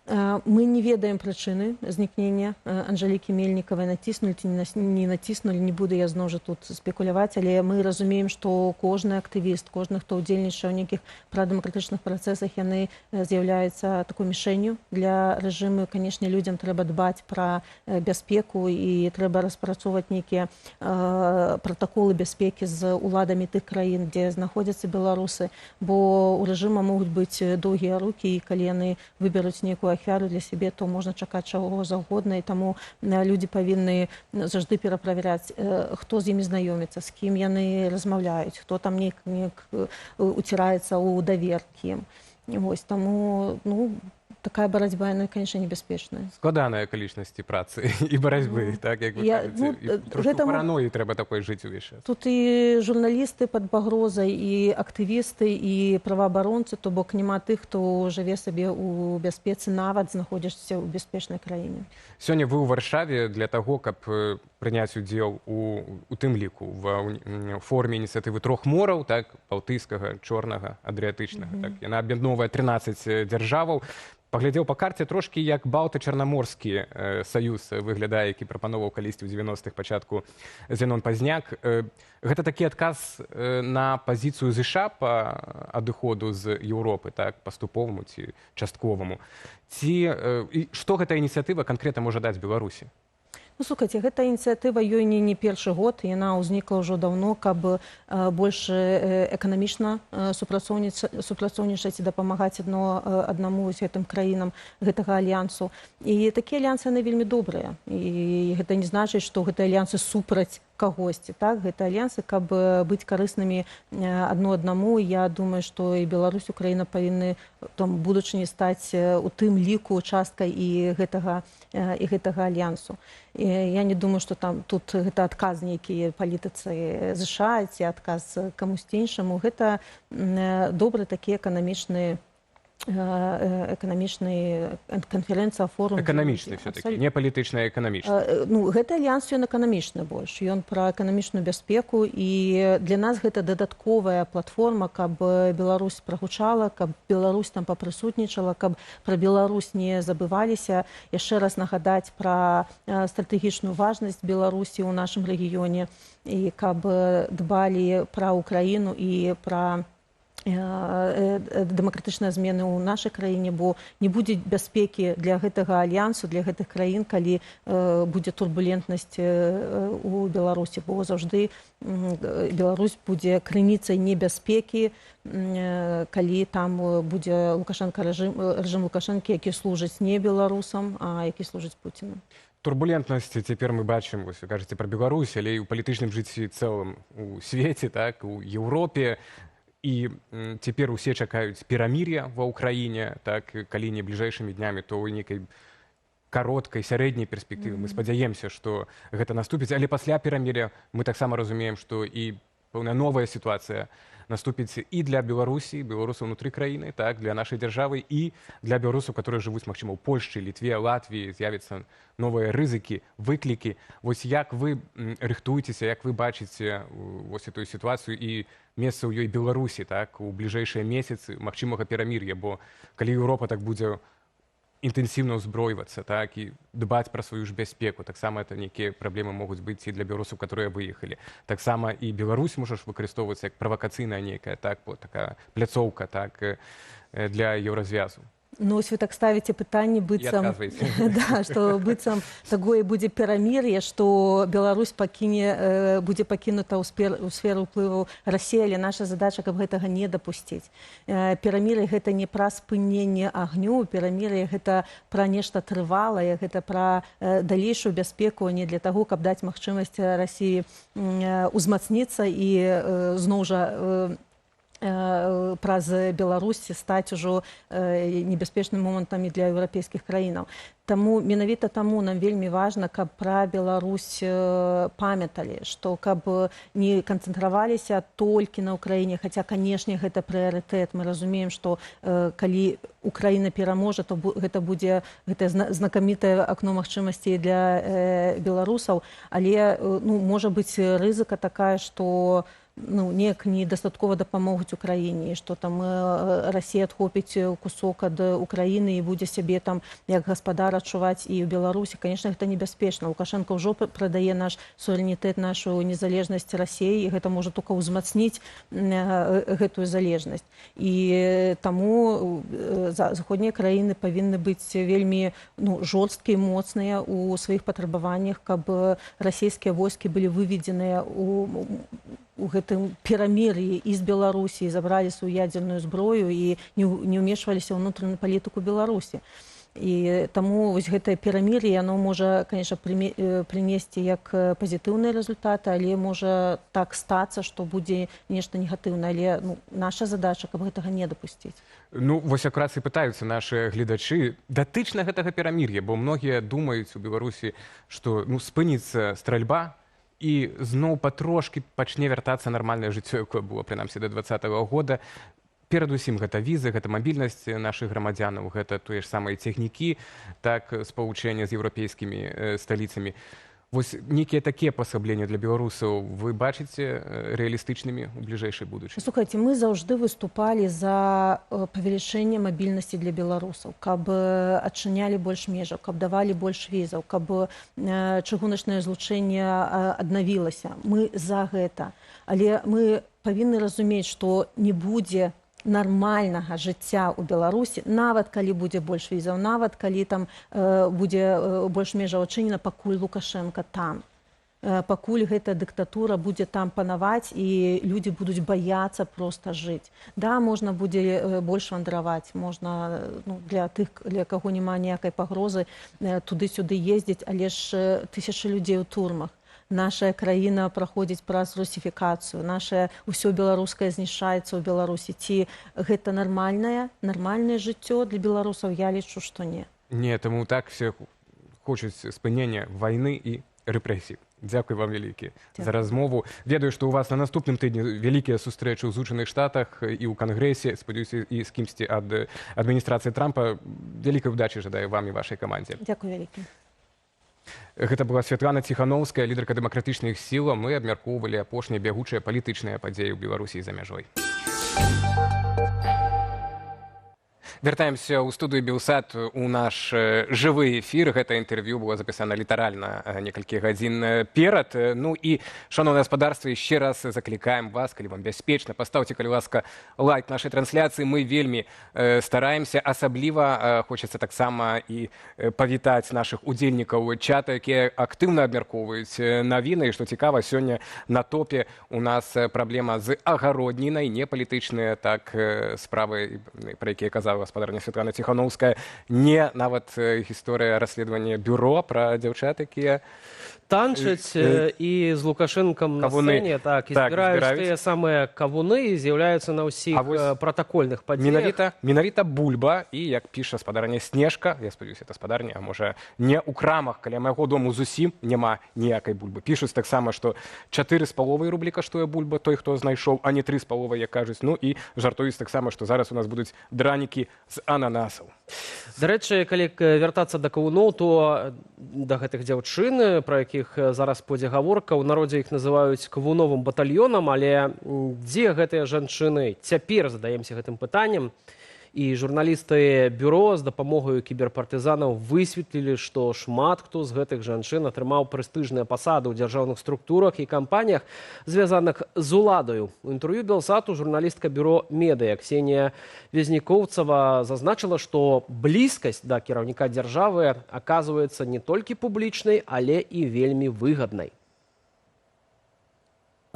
Мы не ведаем прычыны знікнення Анжэлікі Мельнікавай, націснулі ці не націснулі, не буду я зноў жа тут спекуляваць, але мы разумеем, што кожны актывіст, кожны, хто ўдзельнічае ў нейкіх прадэмакратычных працэсах, яны з'яўляюцца такой мішэнню для рэжыму. Канешне, людзям трэба дбаць пра бяспеку і трэба распрацоўваць нейкія пратаколы бяспекі з уладамі тых краін, дзе знаходзяцца беларусы, бо ў рэжыма могуць быць доўгія рукі, і калі яны выберуць нейкую ахвяру для сябе, то можна чакаць чаго заўгодна, і таму людзі павінны заўжды пераправяраць, хто з імі знаёміцца, з кім яны размаўляюць, хто там неяк уціраецца ў даверкі. Вось, таму, такая барацьба, яна, конечно, небяспечная. Складаныя акалічнасці працы і барацьбы, так, як вы кажаце. Трошку параноі трэба такой жыць увесь час. Тут і журналісты пад пагрозай, і актывісты, і праваабаронцы, то бок няма тых, хто жыве сабе ў бяспецы, нават знаходзішся ў бяспечнай краіне. Сёння вы ў Варшаве для таго, каб прыняць удзел у тым ліку в форме ініцыятывы 3 мораў, так, балтыйскага, чорнага, адрыятычнага. Так, яна аб'ядноўвае 13 дзяржаваў. Паглядзеў па карце трошкі, як балта-чарнаморскі саюз выглядае, які прапановаў калісьці ў 90-х пачатку Зенон Пазняк. Гэта такі адказ на пазіцыю ЗША па адыходу з Еўропы, так, паступоваму ці частковаму. Што гэтая ініцыятыва канкрэтна можа даць Беларусі? Слухайце, гэта ініцыятыва ёй не першы год, яна ўзнікла ўжо даўно, каб больш эканамічна супрацоўнічаць і дапамагаць аднаму з гэтым краінам гэтага альянсу. І такія альянсы, яны вельмі добрыя. І гэта не значыць, што гэтыя альянсы супраць кагосьці, так, гэта альянсы, каб быць карыснымі адно аднаму. Я думаю, што і Беларусь, Украіна павінны там будучыні стаць у тым ліку часткай і гэтага альянсу. Я не думаю, што там тут гэта адказ нейкі палітыцы ЗША ці адказ камусьці іншаму. Гэта добры такі эканамічны канферэнцыя, форум. Эканамічны все-таки, не палітычны, а эканамічны. Гэты альянс, ён эканамічны больш. Ён пра эканамічную бяспеку, і для нас гэта дадатковая платформа, каб Беларусь прагучала, каб Беларусь там папрысутнічала, каб пра Беларусь не забываліся. Яшчэ раз нагадаць пра стратэгічную важнасць Беларусі ў нашым рэгіёне, і каб дбалі пра Украіну і пра дэмакратычныя змены ў нашай краіне, бо не будзе бяспекі для гэтага альянсу, для гэтых краін, калі будзе турбулентнасць у Беларусі, бо заўжды Беларусь будзе крыніцай небяспекі, калі там будзе рэжым Лукашэнкі, які служыць не беларусам, а які служыць Пуціну. Турбулентнасці цяпер мы бачым, вось вы кажаце пра Беларусь, але і ў палітычным жыцці цэлым у свеце, так, у Еўропе. і цяпер усе чакаюць перамір'я ва ўкраіне, так, калі не бліжэйшымі днямі, то ў нейкай кароткай, сярэдняй перспектывы. Мы спадзяемся, што гэта наступіць, але пасля перамір'я мы таксама разумеем, што і пэўная новая сітуацыя наступіць і для Беларусі, беларусаў унутры краіны, так, для нашай дзяржавы і для беларусаў, которые жывуць, магчыма, ў Польшчы, Літве, Латвіі, з'явяцца новыя рызыкі, выклікі. Вось як вы рыхтуецеся, як вы бачыце вось эту сітуацыю і месца ў ёй Беларусі, так, у бліжэйшыя месяцы магчымага перамір'я, бо калі Еўропа так будзе інтэнсіўна ўзбройвацца, так, і дбаць пра сваю ж бяспеку. Таксама это нейкія праблемы могуць быць і для беларусаў, которые выехалі. Таксама і Беларусь можа выкарыстоўвацца як правакацыйная нейкая, так, такая пляцоўка, так, для еўразвязу. Ну, ось вы так ставіце пытанне быццам, да, што быццам такое будзе перамір'е, што Беларусь будзе пакінута ў сферу ўплыву Расіі, але наша задача, каб гэтага не дапусціць. Перамір'е гэта не пра спыненне агню, перамір'е гэта пра нешта трывалае, гэта пра далейшую бяспеку, а не для таго, каб даць магчымасць Расіі узмацніцца і зноў жа праз Беларусь стаць ужо небяспечным момантам і для еўрапейскіх краінаў. Таму менавіта таму нам вельмі важна, каб пра Беларусь памяталі, што каб не канцэнтраваліся толькі на ўкраіне, хаця, канешне, гэта прыярытэт. Мы разумеем, што калі Украіна пераможа, то гэта будзе знакамітае акно магчымасцей для беларусаў, але можа быць рызыка такая, што неяк недастаткова дапамогуць Украіне, што там Расія адхопіць кусок ад Украіны і будзе сябе там як гаспадар адчуваць і ў Беларусі. Канешне, гэта небяспечна. Лукашенко ўжо прадае наш суверэнітэт, нашу незалежнасць Расіі, і гэта можа толькі ўзмацніць гэтую залежнасць. І таму заходнія краіны павінны быць вельмі жорсткія, моцныя ў сваіх патрабаваннях, каб расійскія войскі былі выведзеныя у гэтым перамір'і і з Беларусі, забралі сваю ядзерную зброю і не ўмешваліся ў ўнутраную палітыку Беларусі. І таму вось гэтае перамір'е, яно можа, конечно, прынесці як пазітыўныя рэзультаты, але можа так стацца, што будзе нешта негатыўнае, але наша задача, каб гэтага не дапусціць. Ну, вось якраз і пытаюцца нашы гледачы датычна гэтага перамір'я, бо многія думаюць у Беларусі, што спыніцца стральба, і зноў патрошкі пачне вяртацца нармальнае жыццё, якое было, прынамсі, да 2020 года. Перадусім, гэта візы, гэта мабільнасць нашых грамадзянаў, гэта тое ж самыя цягнікі, так, спалучэнне з еўрапейскімі сталіцамі. Вось нейкія такія пасабленні для беларусаў вы бачыце рэалістычнымі ў бліжэйшай будучыні? Слухайце, мы заўжды выступалі за павелічэнне мабільнасці для беларусаў, каб адчынялі больш межаў, каб давалі больш візаў, каб чыгуначнае злучэнне аднавілася. Мы за гэта. Але мы павінны разумець, што не будзе нармальнага жыцця ў Беларусі, нават калі будзе больш візаў, нават калі там будзе больш межаў адчынена, пакуль Лукашенко там. Пакуль гэта дыктатура будзе там панаваць і людзі будуць баяцца проста жыць. Да, можна будзе больш вандраваць, можна для тых, для каго няма ніякай пагрозы, туды-сюды ездзіць, але ж тысячы людзей у турмах. Наша краіна праходзіць праз русіфікацыю, наше ўсё беларускае знішчаецца ў Беларусі. Ці гэта нармальнае жыццё для беларусаў? Я лічу, што не. Не, таму так все хочуць спынення вайны і рэпрэсій. Дзякуй вам вялікі за размову. Ведаю, што у вас на наступным тыдні вялікія сустрэчы ў Злучаных Штатах і ў Кангрэсе, спадзяюся, і з кімсьці ад адміністрацыі Трампа. Вялікай удачы жадаю вам і вашай камандзе. Дзякуй вялікі. Гэта была Святлана Ціхановская, лідарка дэмакратычных сіл. Мы абмяркоўвалі апошнія бягучыя палітычныя падзеі ў Беларусі і за мяжой. Вяртаемся ў студыю Белсат у наш жывы эфір. Гэта інтэрв'ю было запісана літаральна некалькі гадзін перад. Ну і, шановнае гаспадарства, яшчэ раз заклікаем вас, калі вам бяспечна, пастаўце, калі ласка, лайк нашай трансляцыі. Мы вельмі стараемся. Асабліва хочацца таксама і павітаць нашых удзельнікаў чата, якія актыўна абмяркоўваюць навіны. І што цікава, сёння на топе у нас праблема з агароднінай, не палітычныя так справы, пра якія казала гаспадарня Святлана Ціхановская, не нават гісторыя расследавання бюро пра дзяўчат, якія танчаць і з Лукашэнкам на Кавуны. сцэне, так, і Так, збіраюць збіраюць. тыя самыя кавуны і з'яўляюцца на ўсіх пратакольных падзеях. Менавіта бульба і, як піша спадарня Снежка, я спадзяюся, это спадарня, а можа не ў крамах, каля майго дому зусім няма ніякай бульбы. Пішуць таксама, што 4,5 рублі каштуе бульба, той, хто знайшоў, а не 3,5, як кажуць. Ну і жартуюць таксама, што зараз у нас будуць дранікі з ананасаў. Дарэчы, калі вяртацца да кавуноў, то да гэтых дзяўчын, пра якіх зараз пойдзе гаворка, у народзе іх называюць кавуновым батальёнам, але дзе гэтыя жанчыны? Цяпер задаемся гэтым пытаннем. І журналісты бюро з дапамогаю кіберпартызанаў высветлілі, што шмат хто з гэтых жанчын атрымаў прэстыжныя пасады ў дзяржаўных структурах і кампаніях, звязаных з уладаю. У інтэрв'ю Белсату журналістка бюро «Медыя» Ксенія Везнікоўцава зазначила, што блізкасць да кіраўніка дзяржавы аказваецца не толькі публічнай, але і вельмі выгаднай.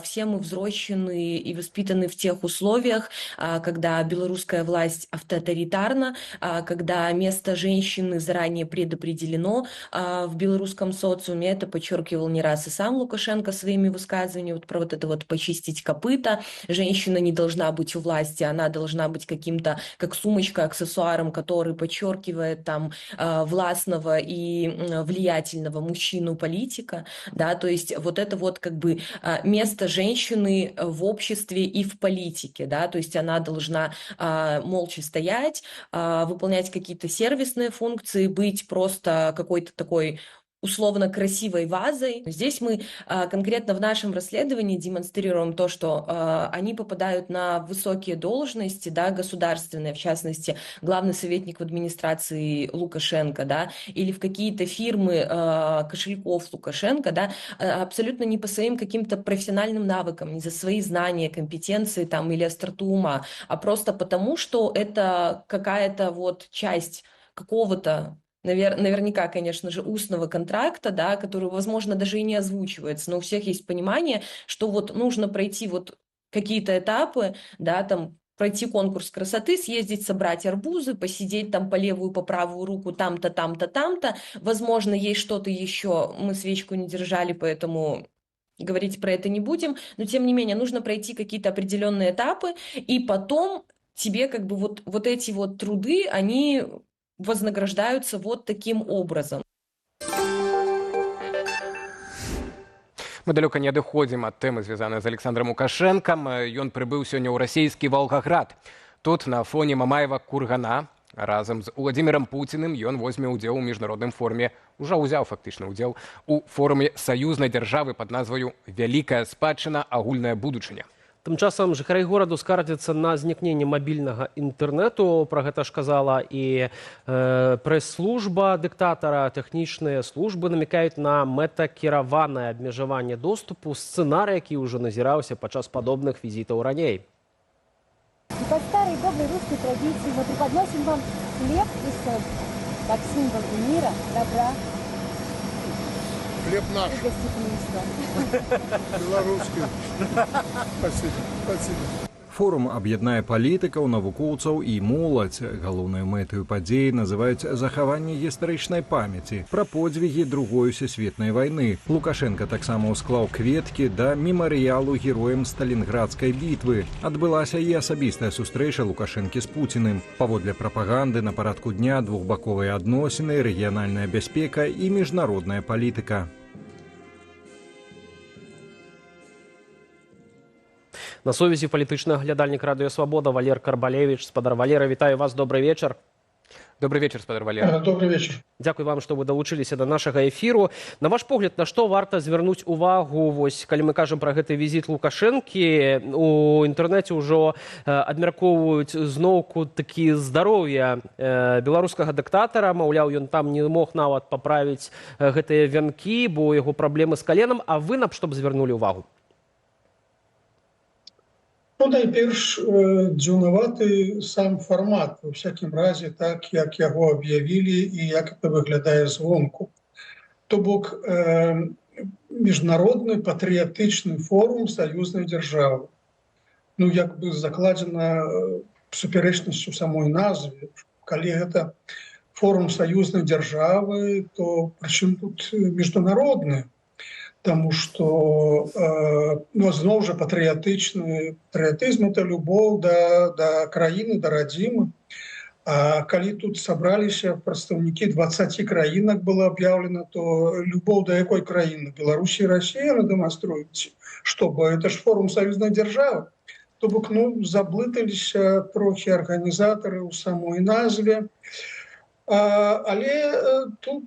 Все мы взрослены и воспитаны в тех условиях, когда белорусская власть авторитарна, когда место женщины заранее предопределено в белорусском социуме. Это подчеркивал не раз и сам Лукашенко своими высказываниями, вот про вот это вот почистить копыта. Женщина не должна быть у власти, она должна быть каким-то, как сумочка, аксессуаром, который подчеркивает там властного и влиятельного мужчину-политика. Да, то есть вот это вот как бы место женщины в обществе и в политике, да, то есть она должна молча стоять, выполнять какие-то сервисные функции, быть просто какой-то такой условно красивой вазой. Здесь мы конкретно в нашем расследовании демонстрируем то, что они попадают на высокие должности, да, государственные, в частности, главный советник в администрации Лукашенко, да, или в какие-то фирмы кошельков Лукашенко, да, абсолютно не по своим каким-то профессиональным навыкам, не за свои знания, компетенции там, или остроту ума, а просто потому, что это какая-то вот часть какого-то наверняка, конечно же, устного контракта, да, который, возможно, даже и не озвучивается, но у всех есть понимание, что вот нужно пройти вот какие-то этапы, да, там, пройти конкурс красоты, съездить, собрать арбузы, посидеть там по левую, по правую руку, там-то, там-то, там-то. Возможно, есть что-то еще, мы свечку не держали, поэтому говорить про это не будем, но тем не менее нужно пройти какие-то определенные этапы, и потом тебе как бы вот эти вот труды, они вознаграждаются вот таким образом. Мы далёка не адыходзім ад тэмы, звязанай з Александром Лукашэнкам. Ён прыбыў сёння ў расійскі Волгаград. Тут на фоне Мамаева кургана разам з Владимиром Путиным ён возьме ўдзел у міжнародным форуме, уже ўзяў фактычна ўдзел у форуме саюзнай дзяржавы пад назваю «Вялікая спадчына. Агульная будучыня». Тым часам жыхары гораду скардзяцца на знікненне мабільнага інтэрнэту, пра гэта ж казала і прэс-служба дыктатара, тэхнічныя службы намекаюць на мэтакіраванае абмежаванне доступу, сцэнарый, які ўжо назіраўся падчас падобных візітаў раней. И по старой доброй русской традиции мы преподносим вам хлеб и соль, как символ мира, добра Хлеб наш. и гостеприимства. Белорусский. Спасибо. Спасибо. Форум аб'яднае палітыкаў, навукоўцаў і моладзь. Галоўнай мэтаю падзеі называюць захаванне гістарычнай памяці пра подзвігі Другой сусветнай вайны. Лукашенко таксама ўсклаў кветкі да мемарыялу героям Сталінградскай бітвы. Адбылася і асабістая сустрэча Лукашэнкі з Пуціным. Паводле прапаганды на парадку дня двухбаковыя адносіны, рэгіянальная бяспека і міжнародная палітыка. На сувязі палітычны аглядальнік радыё Свабода Валер Карбалевіч. Спадар Валера, вітаю вас, добрый вечар. Добрый вечер, спадар Валера. Добрый вечер. Дзякуй вам, што вы далучыліся да нашага эфіру. На ваш погляд, на што варта звярнуць увагу, вось, калі мы кажам пра гэты візіт Лукашэнкі, у інтэрнэце ўжо абмяркоўваюць зноўку такі здароўя беларускага дыктатара, маўляў, ён там не мог нават паправіць гэтыя вянкі, бо яго праблемы з каленам, а вы на што б звярнулі ўвагу? Ну, найперш, дзіўнаваты сам фармат, у всякім разе, так, як яго аб'явілі і як это выглядае звонку. То бок, міжнародны патрыятычны форум саюзнай дзяржавы. Ну, як бы закладзена супярэчнасцю самой назвы. Калі гэта форум саюзнай дзяржавы, то прычым тут міжнародны? Таму што зноў жа патрыятызм это любоў да краіны, да радзімы. А калі тут сабраліся прадстаўнікі 20 краінак было аб'яўлена, то любоў да якой краіны? Беларусі і Расія дэманструюць. Што, бо это ж форум саюзнай дзяржавы. То бок, заблыталіся трохі арганізатары ў самой назве. Але тут,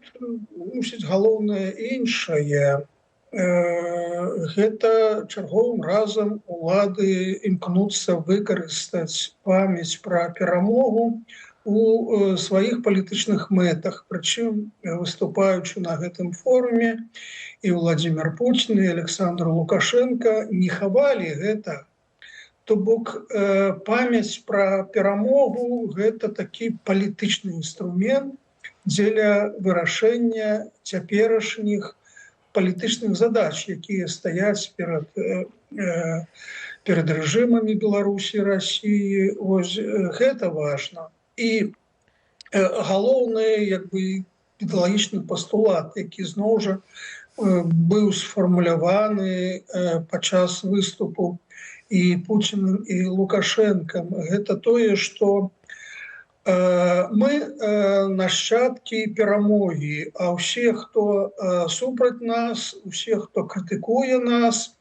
мусіць, галоўнае іншае. Гэта чарговым разам улады імкнуцца выкарыстаць памяць пра перамогу у сваіх палітычных мэтах. Прычым, выступаючы на гэтым форуме, і Владзімір Пуцін, і Александр Лукашенко не хавалі гэта. То бок, памяць пра перамогу – гэта такі палітычны інструмент дзеля вырашэння цяперашніх палітычных задач, якія стаяць перад рэжымамі Беларусі, Расіі. Вось гэта важна. І галоўны ідэалагічны пастулат, які зноў жа быў сфармуляваны падчас выступу і Пуціным, і Лукашэнкам, гэта тое, што мы нашчадкі перамогі, а ўсе, хто супраць нас, усе, хто крытыкуе нас,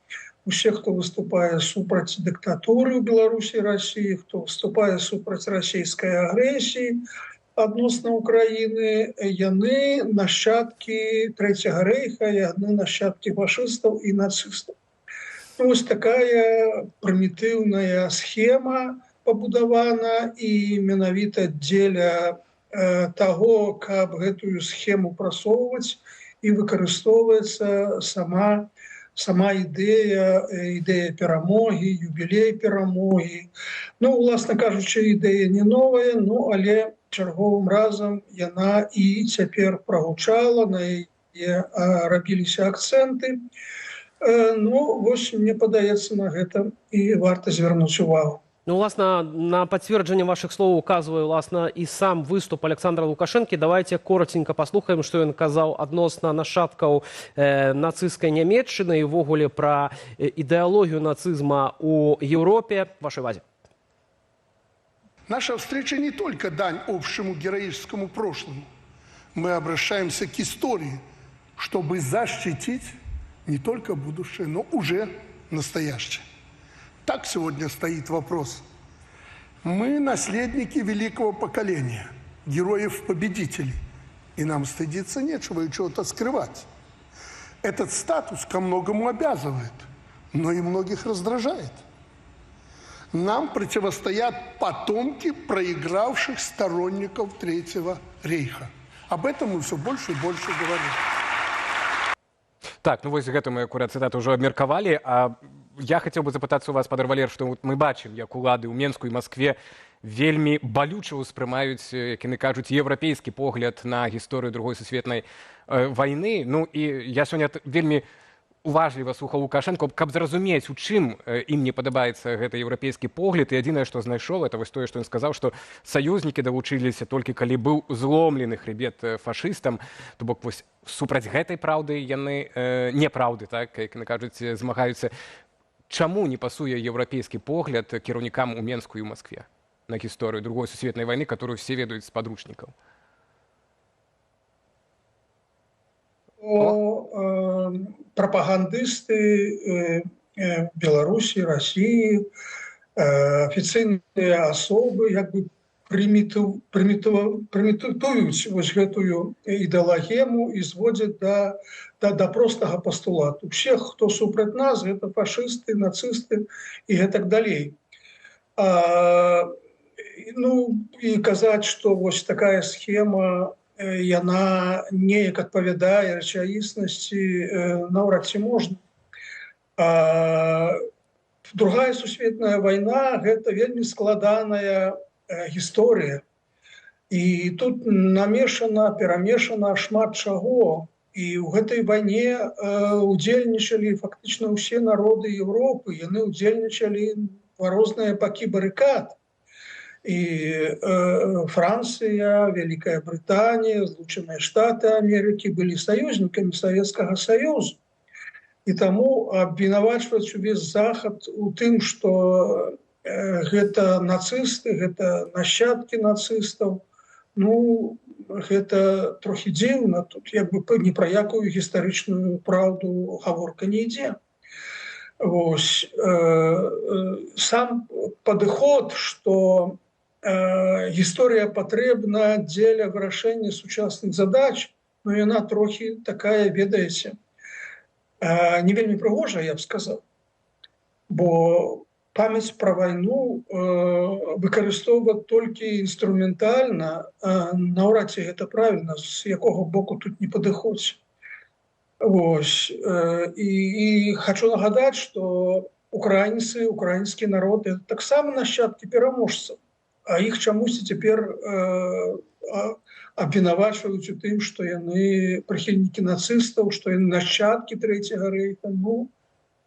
усе, хто выступае супраць дыктатуры ў Беларусі і Расіі, хто выступае супраць расійскай агрэсіі адносна Украіны, яны нашчадкі Трэцяга рэйха, яны нашчадкі фашыстаў і нацыстаў. Вось такая прымітыўная схема пабудавана, і менавіта дзеля таго, каб гэтую схему прасоўваць, і выкарыстоўваецца сама ідэя перамогі, юбілей перамогі. Уласна кажучы, ідэя не новая, але чарговым разам яна і цяпер прагучала, на яе рабіліся акцэнты. Вось мне падаецца, на гэта і варта звярнуць увагу. Уласна, на пацверджанне вашых слоў указвае, уласна, і сам выступ Александра Лукашэнкі. Давайте коротенька паслухаем, што ён казаў адносна нашчадкаў нацысцкай Нямецчыны і ўвогуле пра ідэалогію нацызма ў Еўропе. Вашай увазе. Наша встреча не только дань общему героическому прошлому. Мы обращаемся к истории, чтобы защитить не только будущее, но уже настоящее. Так сегодня стоит вопрос. Мы наследники великого поколения, героев-победителей, и нам стыдиться нечего и чего-то скрывать. Этот статус ко многому обязывает, но и многих раздражает. Нам противостоят потомки проигравших сторонников Третьего рейха. Об этом мы все больше и больше говорим. Так, вось гэту мы акурат цытату ўжо абмеркавалі, а я хацеў бы запытацца у вас, пан Валер, што мы бачым, як улады ў Менску і Маскве вельмі балюча ўспрымаюць, як яны кажуць, еўрапейскі погляд на гісторыю Другой сусветнай вайны. І я сёння вельмі уважліва слухаў Лукашенко, каб зразумець, у чым ім не падабаецца гэты еўрапейскі погляд. І адзінае, што знайшоў, это вось тое, што ён сказаў, што саюзнікі далучыліся толькі калі быў зломлены хрыбет фашыстам. То бок вось супраць гэтай праўды яны непраўды, так, як яны кажуць, змагаюцца. Чаму не пасуе еўрапейскі погляд кіраўнікам у Менску і ў Маскве на гісторыю Другой сусветнай вайны, которую все ведаюць з падручнікаў? Прапагандысты Беларусі, Расіі, афіцыйныя асобы прымітуюць вось гэтую ідэалагему і зводзяць да простага пастулату. Усіх, хто супраць нас, гэта фашысты, нацысты і гэтак далей. І казаць, што вось такая схема, яна неяк адпавядае рэчаіснасці, наўрад ці можна. Другая сусветная вайна – гэта вельмі складаная гісторыя. І тут перамешана шмат чаго. І ў гэтай вайне удзельнічалі фактычна ўсе народы Еўропы. Яны удзельнічалі па розныя бакі барыкад. І Францыя, Вялікая Брытанія, Злучаныя Штаты Амерыкі былі саюзнікамі Савецкага Саюзу. І таму абвінавачваць увесь захад у тым, што гэта нацысты, гэта нашчадкі нацыстаў. Ну, гэта трохі дзіўна, тут як бы ні пра якую гістарычную праўду гаворка не ідзе. Вось. Сам падыход, што гісторыя патрэбна дзеля вырашэння сучасных задач, но яна трохі такая, ведаеце, не вельмі прыгожая, я б сказаў. Бо памяць пра вайну выкарыстоўваць толькі інструментальна, наўрад ці гэта правільна, з якога боку тут не падыходзь. Вось. І хачу нагадаць, што украінцы, украінскі народ – таксама нашчадкі пераможцаў. А іх чамусьці цяпер абвінавачваюць у тым, што яны прыхільнікі нацыстаў, што яны нашчадкі Трэцяга рэйха. Ну,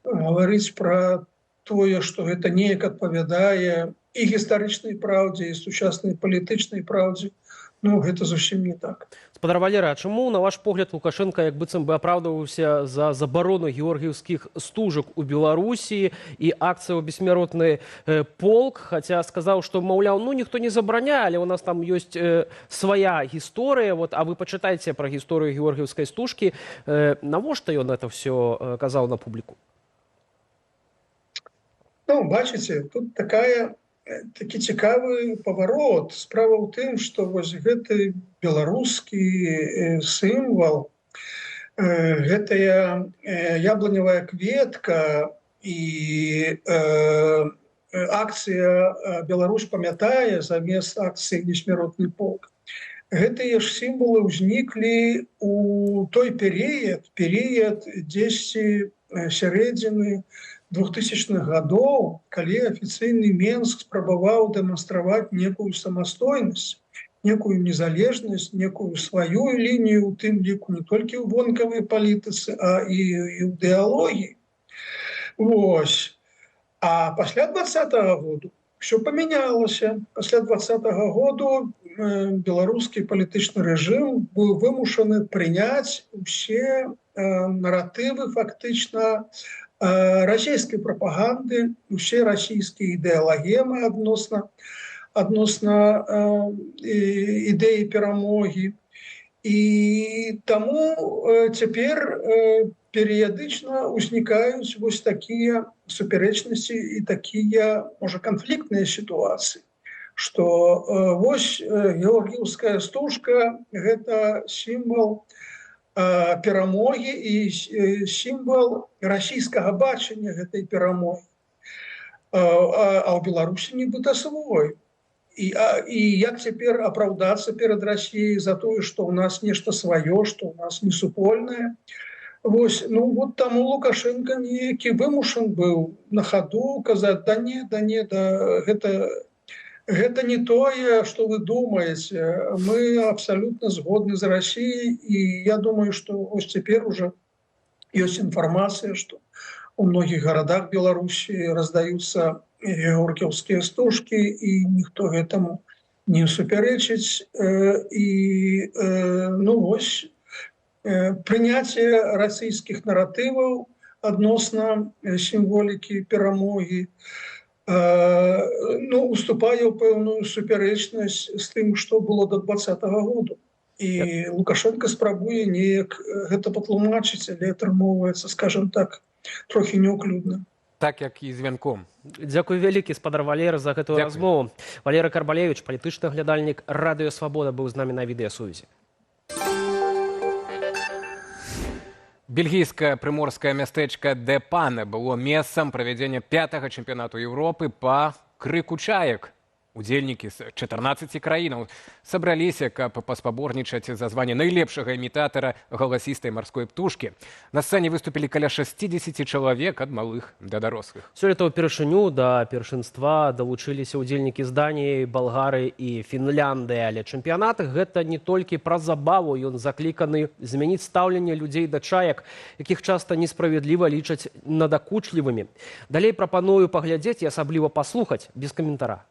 гаварыць пра тое, што гэта неяк адпавядае і гістарычнай праўдзе, і сучаснай палітычнай праўдзе, ну, гэта зусім не так. Спадар Валера, а чаму, на ваш погляд, Лукашенко як быццам бы апраўдваўся за забарону георгіўскіх стужак у Беларусі і акцыю «Бессмяротны полк», хаця сказаў, што, маўляў, ну, ніхто не забараняе, але у нас там ёсць свая гісторыя, вот, а вы пачытайце пра гісторыю георгіўскай стужкі. Навошта ён это все казаў на публіку? Ну, бачыце, тут такі цікавы паварот. Справа ў тым, што вось гэты беларускі сімвал, гэтая яблоневая кветка і акцыя «Беларусь памятае» замест акцыі «Бессмяротны полк». Гэтыя ж сімвалы ўзніклі ў той перыяд дзесьці сярэдзіны 2000-х гадоў, калі афіцыйны Менск спрабаваў дэманстраваць некую самастойнасць, некую незалежнасць, некую сваю лінію, у тым ліку не толькі ў вонкавай палітыцы, а і ў ідэалогіі. Вось. А пасля 20-го году ўсё памянялася. Пасля 20-го году беларускі палітычны рэжым быў вымушаны прыняць усе наратывы фактычна расійскай прапаганды, усе расійскія ідэалагемы адносна ідэі перамогі. І таму цяпер перыядычна ўзнікаюць вось такія супярэчнасці і такія, можа, канфліктныя сітуацыі, што вось георгіўская стужка – гэта сімвал перамогі і сімвал расійскага бачання гэтай перамогі. А ў Беларусі нібыта свой. І як цяпер апраўдацца перад Расіяй за тое, што ў нас нешта сваё, што ў нас несупольнае. Вось, ну, вот таму Лукашенко неякі вымушан быў на хаду казаць, гэта не тое, што вы думаеце. Мы абсалютна згодны з Расіяй, і я думаю, што ось цяпер ужо ёсць інфармацыя, што у многіх гарадах Беларусі раздаюцца георгіўскія стужкі, і ніхто гэтаму не супярэчыць. І, ну, вось, прыняцце расійскіх наратываў адносна сімволікі перамогі уступае ў пэўную супярэчнасць з тым, што было да 20-го году. І Лукашенко спрабуе неяк гэта патлумачыць, але атрымоўваецца, скажам так, трохі няўклюдна. Так, як і з вянком. Дзякуй вялікі, спадар Валера, за гэтую размову. Валера Карбалевіч, палітычны глядальнік Радыё Свабода, быў з намі на відэасувязі. Бельгійскае прыморскае мястэчка Депане было месцам правядзення 5-го чэмпіянату Еўропы па крыку чаек. Удзельнікі з 14 краінаў сабраліся, каб паспаборнічаць за званне найлепшага імітатара галасістай марской птушкі. На сцэне выступілі каля 60 чалавек ад малых да дарослых. Сёлета ўпершыню да першынства далучыліся удзельнікі з Даніі, Балгары і Фінляндыі. Але чэмпіянат гэта не толькі пра забаву, ён закліканы змяніць стаўленне людзей да чаек, якіх часта несправядліва лічаць надакучлівымі. Далей прапаную паглядзець і асабліва паслухаць без каментара.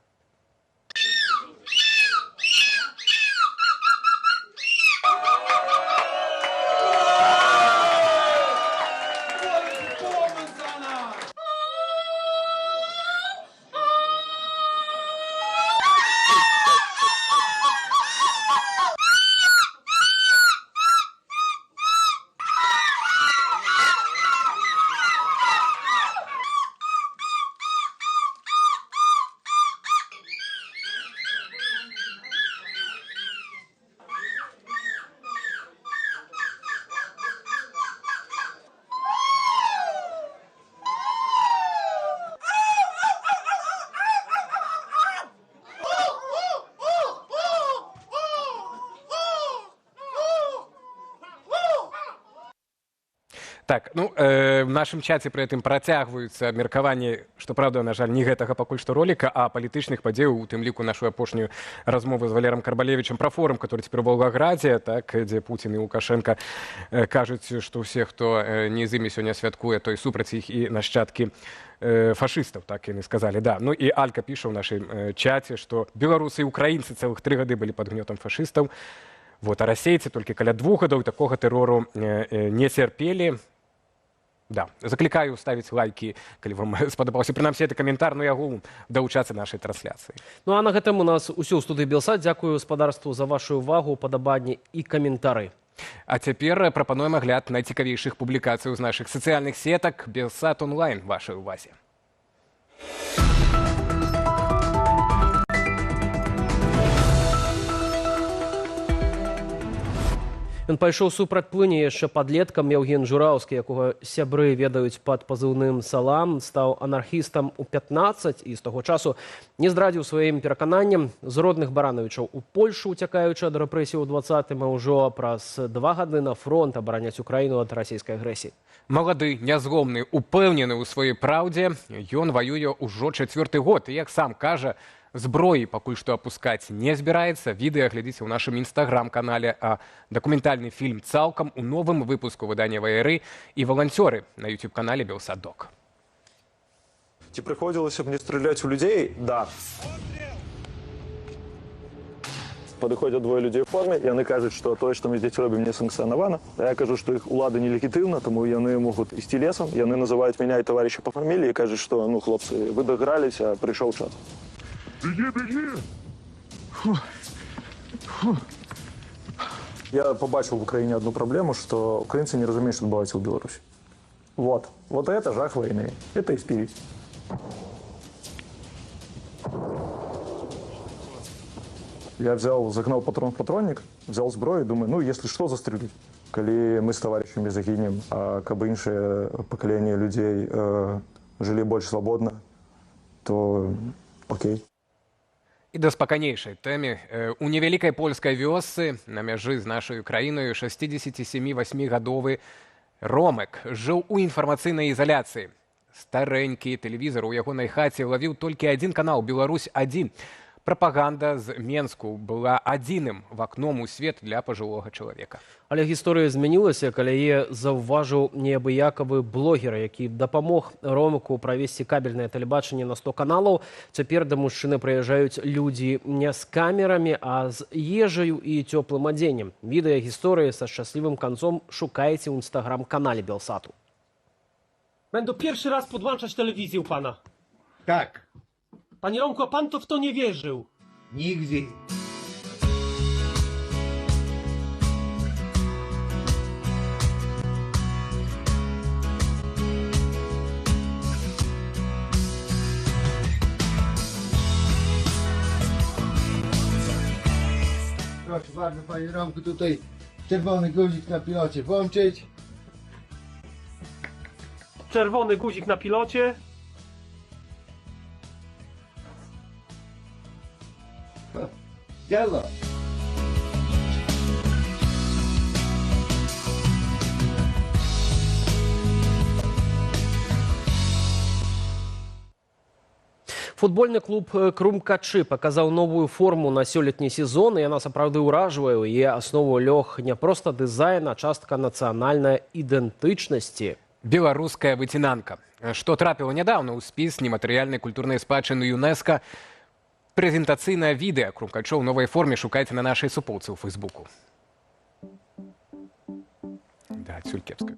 Так, ну, в нашым чаце пры гэтым працягваюцца абмеркаванні, што праўда, на жаль, не гэтага пакуль што роліка, а палітычных падзеяў, у тым ліку нашу апошнюю размову з Валерам Карбалевічам пра форум, который цяпер у Волгаградзе, так, дзе Пуцін і Лукашенко кажуць, што ўсе, хто не з імі сёння святкуе, той супраць іх і нашчадкі фашыстаў, так яны сказалі, да. Ну і Алька піша ў нашым чаце, што беларусы і украінцы цэлых 3 гады былі пад гнётам фашыстаў, вот, а расейцы толькі каля 2 гадоў такога тэрору не цярпелі. Да, заклікаю ставіць лайкі, калі вам спадабаўся. Прынамсі, это каментар, но яго далучацца нашай трансляцыі. Ну а на гэтым у нас усё ў студыі Белсат. Дзякую спадарству за вашу увагу, падабанні і каментары. А цяпер прапануем агляд найцікавейшых публікацый з нашых сацыяльных сетак. Белсат онлайн вашай увазе. Ён пайшоў супраць-плыні яшчэ падлеткам. Яўген Жураўскі, якога сябры ведаюць пад пазыўным «Салам», стаў анархістам у 15 і з таго часу не здрадзіў сваім перакананням. З родных Баранавічаў у Польшу, уцякаючы ад рэпрэсій у 20-м, а ўжо праз 2 гады на фронт абараняць Украіну ад расійскай агрэсіі. Малады, нязломны, упэўнены ў сваёй праўдзе, ён ваюе ўжо 4-й год. І, як сам кажа, зброі пакуль што апускаць не збіраецца. Відэа глядзіце ў нашым інстаграм-канале, а дакументальны фільм цалкам у новым выпуску выдання ВР і валанцёры на YouTube-канале Белсадок. Ці прыходзілася мне страляць у людзей? Да. Падыходзяць 2 людзей у форме, яны кажуць, што тое, што мы здесь робім, не санкцыянавана. Я кажу, што іх улада нелегітымна, таму яны могуць ісці лесам. Яны называюць мяне і таварыша па фаміліі і кажуць, што, ну, хлопцы, вы даграліся, прыйшоў час. Беги! Я побачил в Украине одну проблему, что украинцы не разумеют, что отбывается в Беларуси. Вот это жах войны. Это испирить. Я загнал патрон в патронник, взял зброю, думаю, ну, если что, застрелить. Коли мы с товарищами загинем, а кабы іншае поколение людей жили больше свободно, то окей. І да спакайнейшай тэме. У невялікай польскай вёсцы на мяжы з нашай краінаю 67-8гадовы Ромек жыў у інфармацыйнай ізаляцыі. Старэнькі тэлевізар у ягонай хаце лавіў толькі адзін канал «Беларусь-1». Прапаганда з Менску была адзіным вакном у свет для пажылога чалавека. Але гісторыя змянілася, калі яе заўважыў неабыякавы блогер, які дапамог Ромеку правесці кабельнае тэлебачанне на 100 каналаў. Цяпер да мужчыны прыязджаюць людзі не з камерамі, а з ежаю і цёплым адзеннем. Відэа гісторыі са шчаслівым канцом шукайце ў інстаграм-канале Белсату. Będę pierwszy raz podłączać telewizję u pana. Tak. Panie Romku, a pan to w to nie wierzył. Nigdy. Proszę bardzo, panie Romku, tutaj czerwony guzik na pilocie włączyć. Czerwony guzik na pilocie. Działa. Футбольны клуб «Крумкачы» паказаў новую форму на сёлетні сезон, і яна сапраўды ўражвае. У яе аснову лёг не проста дызайн, а частка нацыянальнай ідэнтычнасці. Беларуская выцінанка. Што трапіла нядаўна ў спіс нематэрыяльнай культурнай спадчыны ЮНЕСКА. Прэзентацыйнае відэа Крумкачоў у новай форме шукайце на нашай суполцы ў Фэйсбуку. Да, адсюль кепска.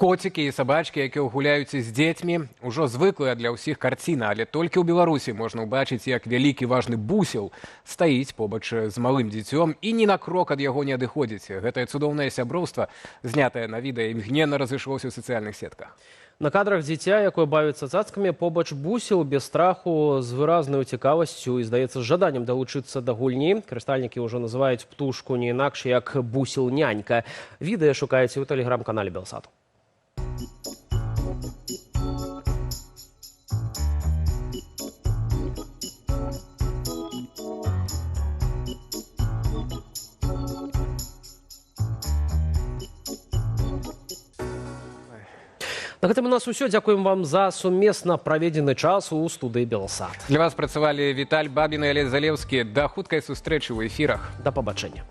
Коцікі і сабачкі, якія гуляюць з дзецьмі, ужо звыклая для ўсіх карціна, але толькі ў Беларусі можна ўбачыць, як вялікі важны бусел стаіць побач з малым дзіцём і ні на крок ад яго не адыходзіць. Гэтае цудоўнае сяброўства, знятае на відэа, імгненна разышлося ў сацыяльных сетках. На кадрах дзіця, якое бавіцца цацкамі, побач бусел без страху, з выразнай цікавасцю і, здаецца, з жаданнем далучыцца да гульні. Карыстальнікі ўжо называюць птушку не інакш, як бусел-нянька. Відэа шукаеце ў тэлеграм-канале Белсату. На гэтым у нас усё. Дзякуем вам за сумесна праведзены час у студыі Белсат. Для вас працавалі Віталь Бабін і Алесь Залеўскі. Да хуткай сустрэчы ў эфірах. Да пабачэння.